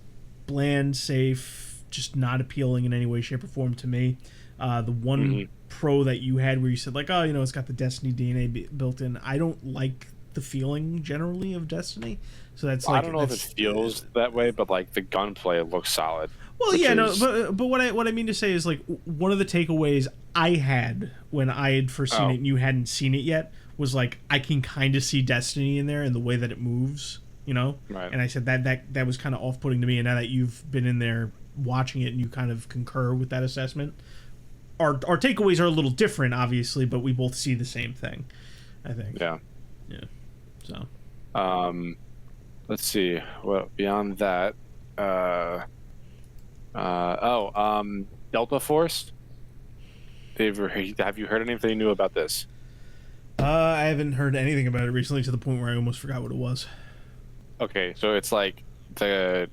bland, safe, just not appealing in any way, shape, or form to me. The one pro that you had where you said like, oh, it's got the Destiny DNA built in. I don't like the feeling generally of Destiny, so that's like I don't know if it feels that way, but like the gunplay looks solid. Well, yeah, no, but what I mean to say is like one of the takeaways I had when I had first seen it and you hadn't seen it yet was like I can kind of see Destiny in there and the way that it moves, Right. And I said that was kind of off-putting to me. And now that you've been in there watching it and you kind of concur with that assessment, our takeaways are a little different, obviously, but we both see the same thing. I think. Yeah. Yeah. So. Let's see. Well, beyond that, Delta Force. Have you heard anything new about this? I haven't heard anything about it recently to the point where I almost forgot what it was. Okay, so it's like I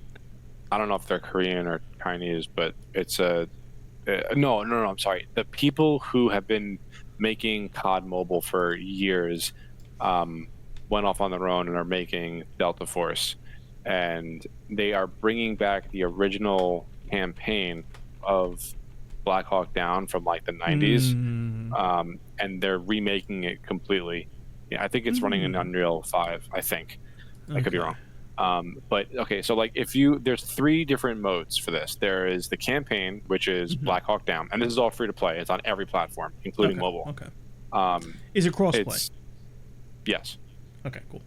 don't know if they're Korean or Chinese, but it's no, I'm sorry. The people who have been making COD Mobile for years went off on their own and are making Delta Force, and they are bringing back the original campaign of Black Hawk Down from like the 90s, and they're remaking it completely. Yeah, I think it's running in Unreal 5. I think I could be wrong. But okay, so like there's 3 different modes for this. There is the campaign, which is Black Hawk Down, and this is all free to play. It's on every platform, including mobile. Okay. Is it crossplay? Yes. Okay, cool.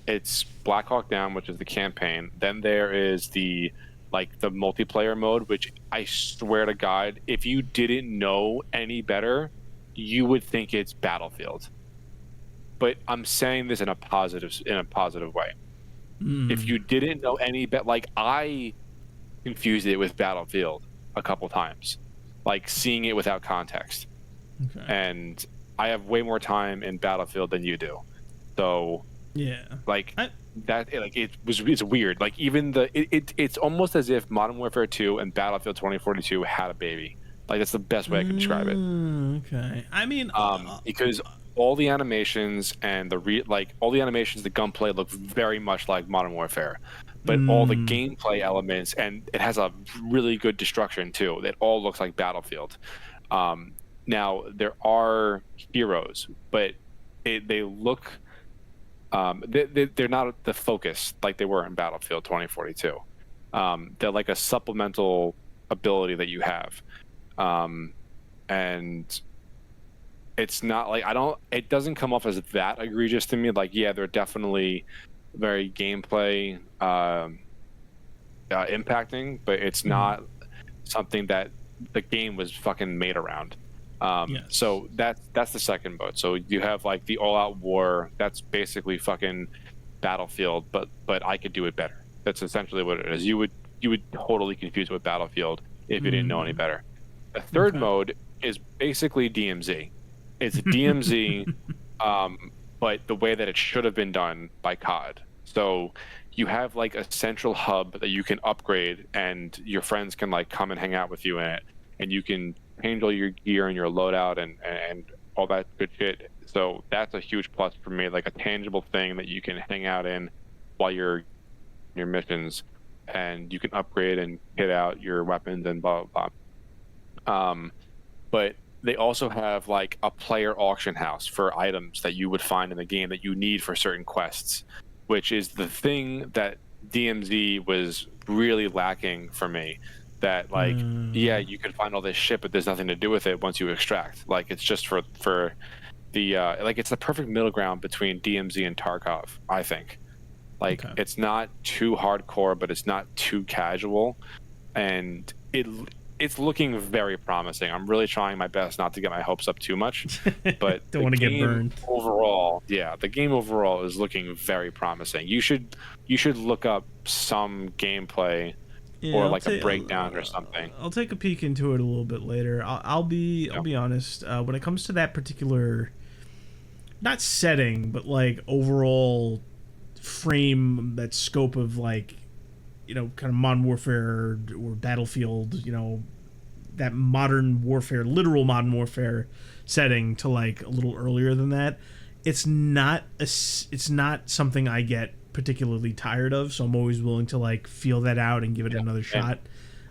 It's Black Hawk Down, which is the campaign. Then there is the multiplayer mode, which I swear to God, if you didn't know any better, you would think it's Battlefield. But I'm saying this in a positive way. If you didn't know any better, like I confused it with Battlefield a couple times, like seeing it without context. Okay. And I have way more time in Battlefield than you do. So yeah, it's weird. Like even it's almost as if Modern Warfare 2 and Battlefield 2042 had a baby. Like that's the best way I can describe it. Okay. I mean, because all the animations and the gunplay look very much like Modern Warfare, but all the gameplay elements, and it has a really good destruction too. It all looks like Battlefield. Now there are heroes, but they look. They're not the focus like they were in Battlefield 2042. They're like a supplemental ability that you have, and it's not like it doesn't come off as that egregious to me. Like, yeah, they're definitely very gameplay impacting, but it's not something that the game was fucking made around. Yes. So that's the second mode. So you have like the all-out war. That's basically fucking Battlefield, but I could do it better. That's essentially what it is. You would totally confuse it with Battlefield if you didn't know any better. The third mode is basically DMZ. It's DMZ, but the way that it should have been done by COD. So you have like a central hub that you can upgrade, and your friends can like come and hang out with you in it, and you can change all your gear and your loadout and all that good shit. So that's a huge plus for me, like a tangible thing that you can hang out in while you're in your missions, and you can upgrade and kit out your weapons and blah blah blah. But they also have like a player auction house for items that you would find in the game that you need for certain quests, which is the thing that DMZ was really lacking for me. That like, yeah, you can find all this shit, but there's nothing to do with it once you extract. Like it's just for the like it's the perfect middle ground between DMZ and Tarkov, I think. Like it's not too hardcore, but it's not too casual, and it's looking very promising. I'm really trying my best not to get my hopes up too much, but don't want to get burned. Overall, yeah, the game overall is looking very promising. You should look up some gameplay Yeah, or like a breakdown or something. I'll take a peek into it a little bit later. I'll be honest. When it comes to that particular, not setting, but like overall frame, that scope of like, kind of Modern Warfare or Battlefield, that modern warfare, literal modern warfare setting to like a little earlier than that, it's not something I get particularly tired of, so I'm always willing to like feel that out and give it another shot.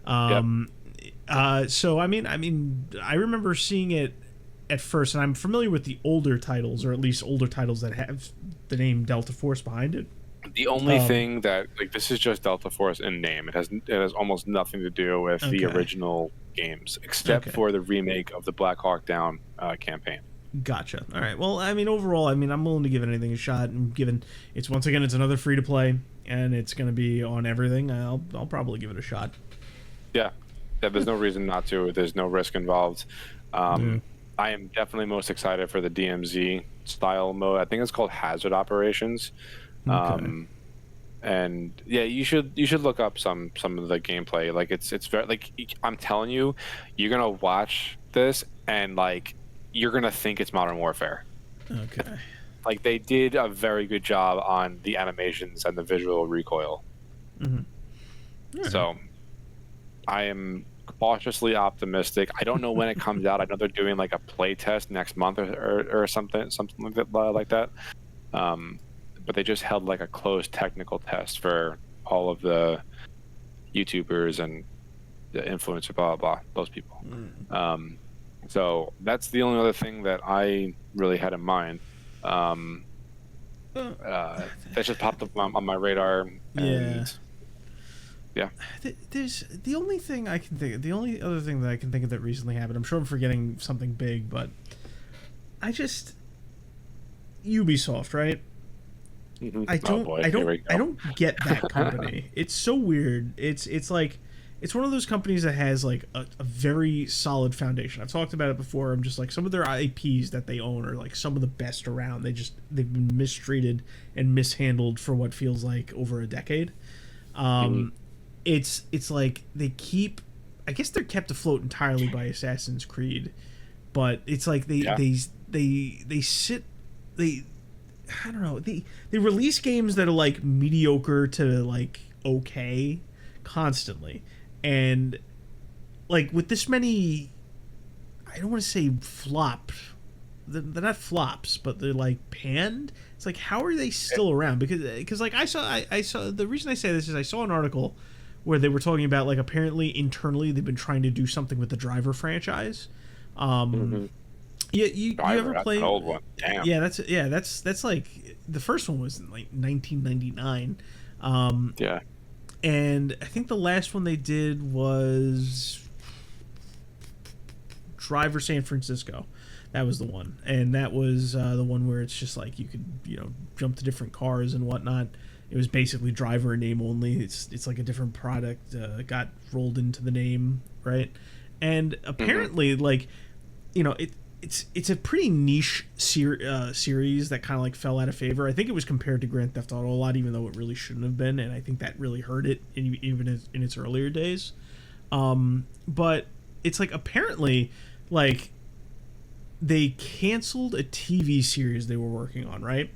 So I mean I remember seeing it at first, and I'm familiar with the older titles, or at least older titles that have the name Delta Force behind it. The only thing that, like, this is just Delta Force in name. It has almost nothing to do with the original games, except for the remake of the Black Hawk Down campaign. Gotcha. All right. Well, I mean, overall, I'm willing to give anything a shot, and given it's another free to play, and it's going to be on everything, I'll probably give it a shot. Yeah. There's no reason not to. There's no risk involved. I am definitely most excited for the DMZ style mode. I think it's called Hazard Operations. And yeah, you should look up some of the gameplay. Like it's very, like, I'm telling you, you're gonna watch this and like you're gonna think it's Modern Warfare. Okay. Like, they did a very good job on the animations and the visual recoil. So I am cautiously optimistic. I don't know when it comes out. I know they're doing like a play test next month or something like that. But they just held like a closed technical test for all of the YouTubers and the influencer, blah, blah, blah, those people. So that's the only other thing that I really had in mind. That just popped up on my radar. And there's the only thing I can think of, the only other thing that I can think of that recently happened. I'm sure I'm forgetting something big, but Ubisoft, right? I don't get that company. It's so weird. It's like, it's one of those companies that has like a very solid foundation. I've talked about it before. I'm just like, some of their IPs that they own are like some of the best around. They've been mistreated and mishandled for what feels like over a decade. It's like they keep, I guess they're kept afloat entirely by Assassin's Creed, but it's like they I don't know, they release games that are like mediocre to like okay constantly, and like with this many, I don't want to say flop, they're not flops, but they're like panned. It's like, how are they still around? Because like I saw the reason I say this is I saw an article where they were talking about like apparently internally they've been trying to do something with the Driver franchise. Yeah, you ever play an old one? Damn. Yeah, that's like the first one was in like 1999. And I think the last one they did was Driver San Francisco. That was the one, and that was the one where it's just like you could jump to different cars and whatnot. It was basically Driver in name only. It's like a different product got rolled into the name, right? And apparently, like, it's a pretty niche series that kind of like fell out of favor. I think it was compared to Grand Theft Auto a lot, even though it really shouldn't have been, and I think that really hurt it even in its earlier days. But it's like apparently like they canceled a TV series they were working on, right?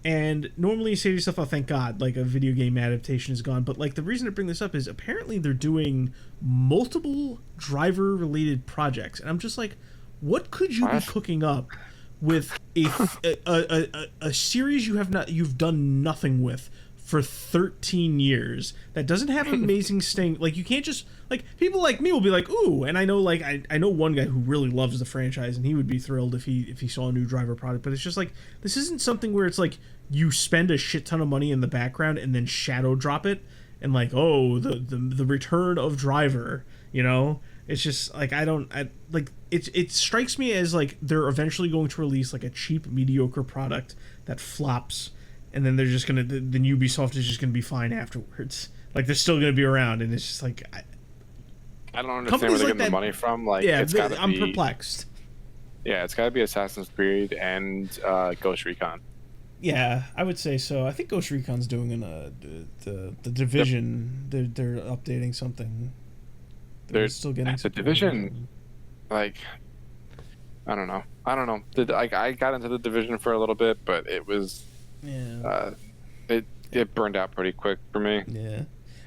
And normally you say to yourself, oh, thank God, like a video game adaptation is gone. But like the reason to bring this up is apparently they're doing multiple Driver-related projects. And I'm just like, what could you be cooking up with a series you've done nothing with for 13 years that doesn't have amazing sting? Like, you can't just, like, people like me will be like, ooh, and I know, like, I know one guy who really loves the franchise and he would be thrilled if he saw a new Driver product, but it's just like, this isn't something where it's like you spend a shit ton of money in the background and then shadow drop it and like, oh, the return of Driver, It's just like, it strikes me as like they're eventually going to release like a cheap, mediocre product that flops, and then they're just gonna, then Ubisoft is just gonna be fine afterwards. Like, they're still gonna be around, and it's just like, I don't understand where they're getting the money from. Like, yeah, I'm perplexed. Yeah, it's got to be Assassin's Creed and Ghost Recon. Yeah, I would say so. I think Ghost Recon's doing the Division. They're updating something. They're still getting the Division. Like, I don't know. I got into the Division for a little bit, but it was it burned out pretty quick for me. Yeah,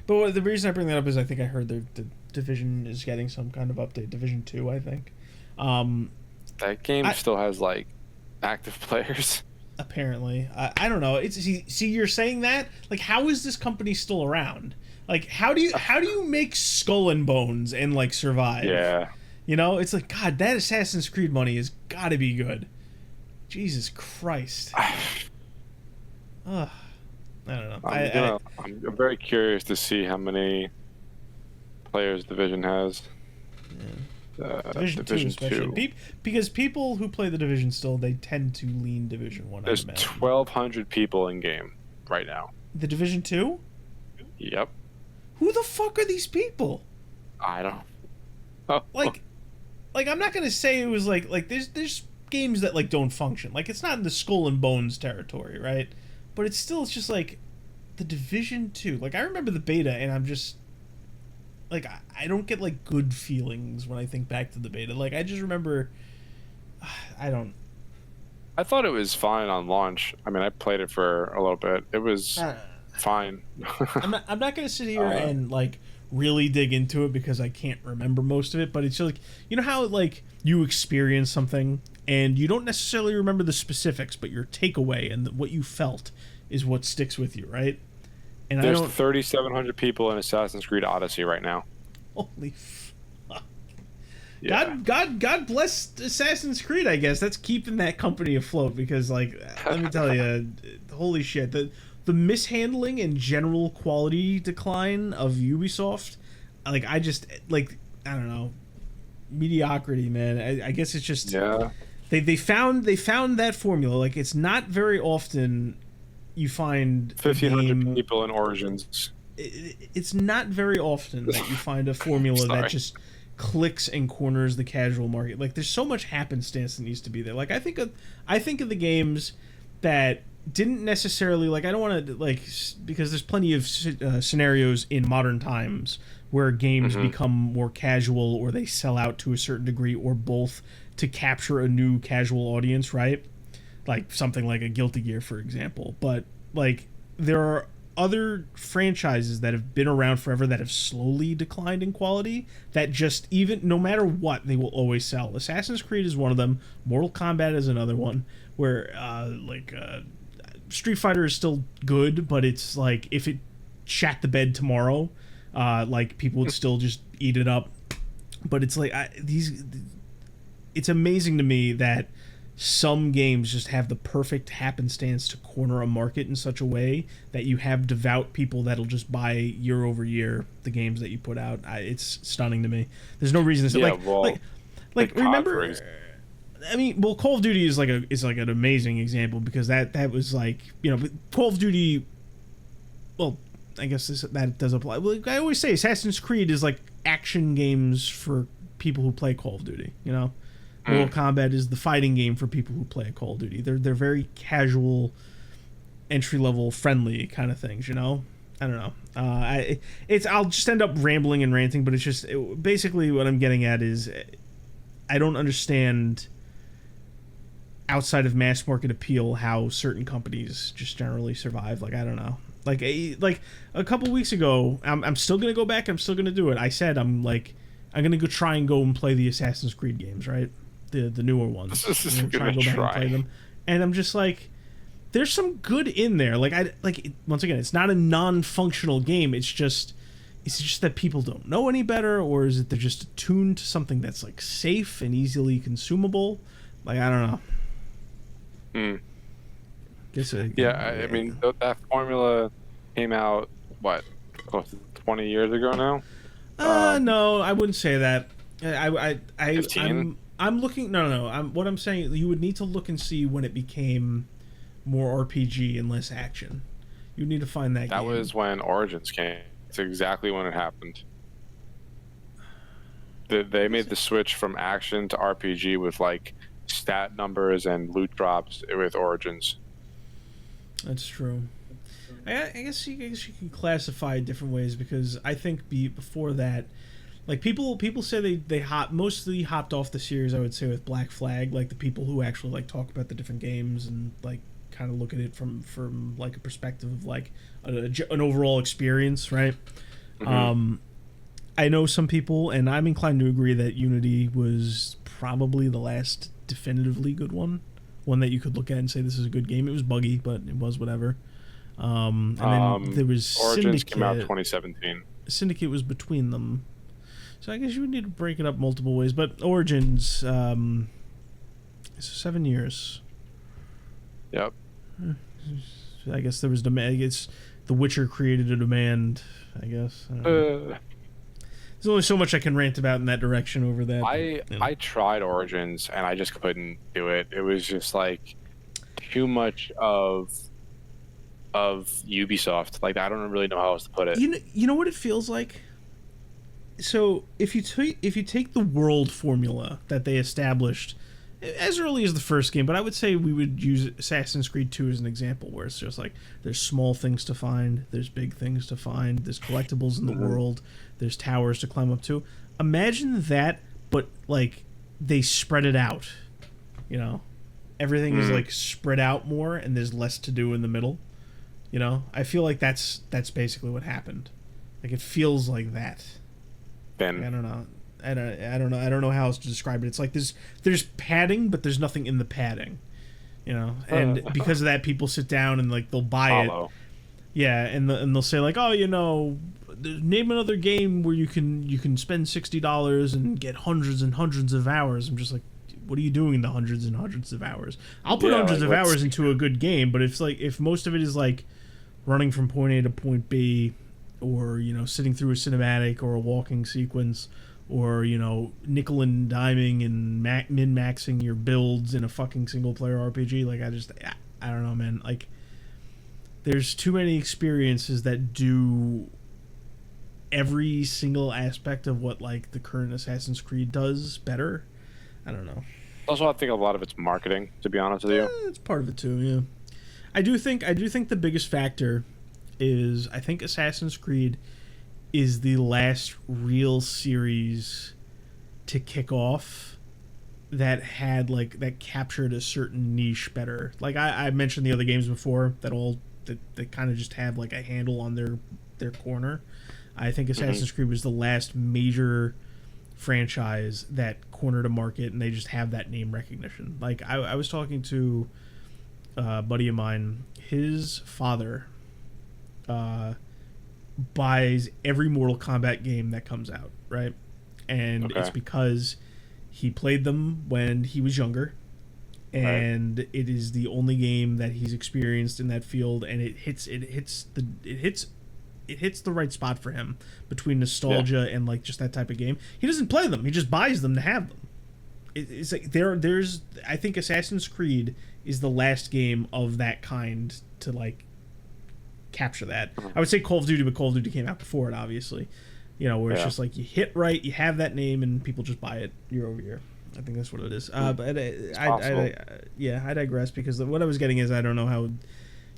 but the reason I bring that up is I think I heard the Division is getting some kind of update. Division 2, I think. That game still has like active players. Apparently, I don't know. It's see, you're saying that, like, how is this company still around? Like, how do you make Skull and Bones and like survive? Yeah, you know, it's like, God, that Assassin's Creed money has got to be good. Jesus Christ. Ugh. I don't know. I'm very curious to see how many players Division has. Yeah. Division 2 especially. Because people who play the Division still, they tend to lean Division 1. There's 1,200 people in game right now. The Division 2? Yep. Who the fuck are these people? I don't. Oh. Like I'm not gonna say it was like there's games that like don't function. Like, it's not in the Skull and Bones territory, right? But it's just like the Division 2. Like, I remember the beta, and I'm just like, I don't get like good feelings when I think back to the beta. Like, I just remember, I thought it was fine on launch. I mean, I played it for a little bit. It was fine. I'm not gonna sit here and like really dig into it because I can't remember most of it. But it's just like, you know how like you experience something and you don't necessarily remember the specifics, but your takeaway and what you felt is what sticks with you, right? And there's 3,700 people in Assassin's Creed Odyssey right now. Holy fuck. Yeah. God bless Assassin's Creed, I guess. That's keeping that company afloat because, like, let me tell you, holy shit. The mishandling and general quality decline of Ubisoft, like, I don't know. Mediocrity, man. I guess it's just... Yeah. They found that formula. Like, it's not very often... You find 1,500 people in Origins. It's not very often that you find a formula that just clicks and corners the casual market. Like, there's so much happenstance that needs to be there. Like, I think of the games that didn't necessarily, like, I don't want to, like, because there's plenty of scenarios in modern times where games become more casual or they sell out to a certain degree or both to capture a new casual audience, right? Like something like a Guilty Gear, for example. But, like, there are other franchises that have been around forever that have slowly declined in quality that just, even no matter what, they will always sell. Assassin's Creed is one of them. Mortal Kombat is another one where Street Fighter is still good, but it's like if it shat the bed tomorrow, like, people would still just eat it up. But it's like it's amazing to me that some games just have the perfect happenstance to corner a market in such a way that you have devout people that'll just buy year over year the games that you put out. It's stunning to me. There's no reason to say, like remember. I mean, well, Call of Duty is like an amazing example because that was like, you know, Call of Duty. Well, I guess that does apply. Well, I always say Assassin's Creed is like action games for people who play Call of Duty. You know. Mortal Kombat is the fighting game for people who play Call of Duty. They're very casual, entry level, friendly kind of things. You know, I don't know. I'll just end up rambling and ranting, but it's just basically what I'm getting at is I don't understand outside of mass market appeal how certain companies just generally survive. Like, I don't know. Like a couple weeks ago, I'm still gonna go back. I'm still gonna do it. I said I'm gonna go try and go and play the Assassin's Creed games, right? The newer ones. I'm gonna try. And play them. And I'm just like, there's some good in there. Once again, it's not a non-functional game. It's just that people don't know any better, or is it they're just attuned to something that's like safe and easily consumable? Like, I don't know. I mean, that formula came out close to 20 years ago now. No, I wouldn't say that. 15? I'm looking. No. What I'm saying, you would need to look and see when it became more RPG and less action. You need to find that. That was when Origins came. It's exactly when it happened. They made the switch from action to RPG with like stat numbers and loot drops with Origins. That's true. I guess you can classify it different ways because I think before that, like people say mostly hopped off the series. I would say with Black Flag, like the people who actually like talk about the different games and like kind of look at it from like a perspective of like an overall experience, right? Mm-hmm. I know some people, and I'm inclined to agree that Unity was probably the last definitively good one that you could look at and say this is a good game. It was buggy, but it was whatever. And then there was Origins Syndicate. came out 2017. Syndicate was between them. So I guess you would need to break it up multiple ways. But Origins, it's 7 years. Yep. I guess there was demand. It's The Witcher created a demand, I guess. I don't know. There's only so much I can rant about in that direction over that. I tried Origins and I just couldn't do it. It was just like too much of Ubisoft. Like I don't really know how else to put it. You know what it feels like? So if you take the world formula that they established as early as the first game, but I would say we would use Assassin's Creed 2 as an example, where it's just like there's small things to find, there's big things to find, there's collectibles in the world, there's towers to climb up to. Imagine that, but like they spread it out. You know, everything is like spread out more, and there's less to do in the middle. You know, I feel like that's basically what happened. Like it feels like that. Ben. I don't know. I don't know how else to describe it. It's like there's padding, but there's nothing in the padding, you know. And because of that, people sit down and like they'll buy it. Yeah, and they'll say like, oh, you know, name another game where you can spend $60 and get hundreds and hundreds of hours. I'm just like, what are you doing in the hundreds and hundreds of hours? I'll put hundreds of hours into a good game, but if most of it is like running from point A to point B, or you know, sitting through a cinematic or a walking sequence, or you know, nickel and diming and min-maxing your builds in a fucking single-player RPG. Like I don't know, man. Like there's too many experiences that do every single aspect of what like the current Assassin's Creed does better. I don't know. Also, I think a lot of it's marketing, to be honest with you. It's part of it too, yeah. I do think the biggest factor is I think Assassin's Creed is the last real series to kick off that captured a certain niche better. Like I mentioned the other games before that kind of just have like a handle on their corner. I think Assassin's Creed was the last major franchise that cornered a market, and they just have that name recognition. Like I was talking to a buddy of mine. His father buys every Mortal Kombat game that comes out, right? And it's because he played them when he was younger, and it is the only game that he's experienced in that field, and it hits the right spot for him between nostalgia and like just that type of game. He doesn't play them; he just buys them to have them. It's like there's I think Assassin's Creed is the last game of that kind to like capture that. I would say Call of Duty, but Call of Duty came out before it, obviously. You know, where it's just like you hit right, you have that name, and people just buy it year over year. I think that's what it is. But I digress because what I was getting is I don't know how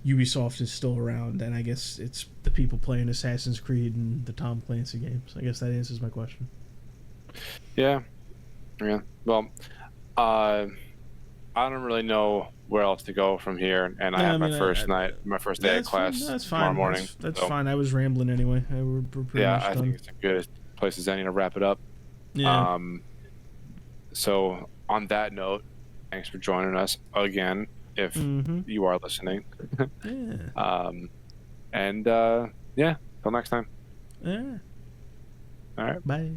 Ubisoft is still around, and I guess it's the people playing Assassin's Creed and the Tom Clancy games. I guess that answers my question. Yeah. Well, I don't really know where else to go from here, and I have my first day of class tomorrow morning. That's fine. I was rambling anyway. We're pretty much done. I think it's a good place as any to wrap it up. Yeah. So on that note, thanks for joining us again. If you are listening, yeah. Till next time. Yeah. All right. Bye.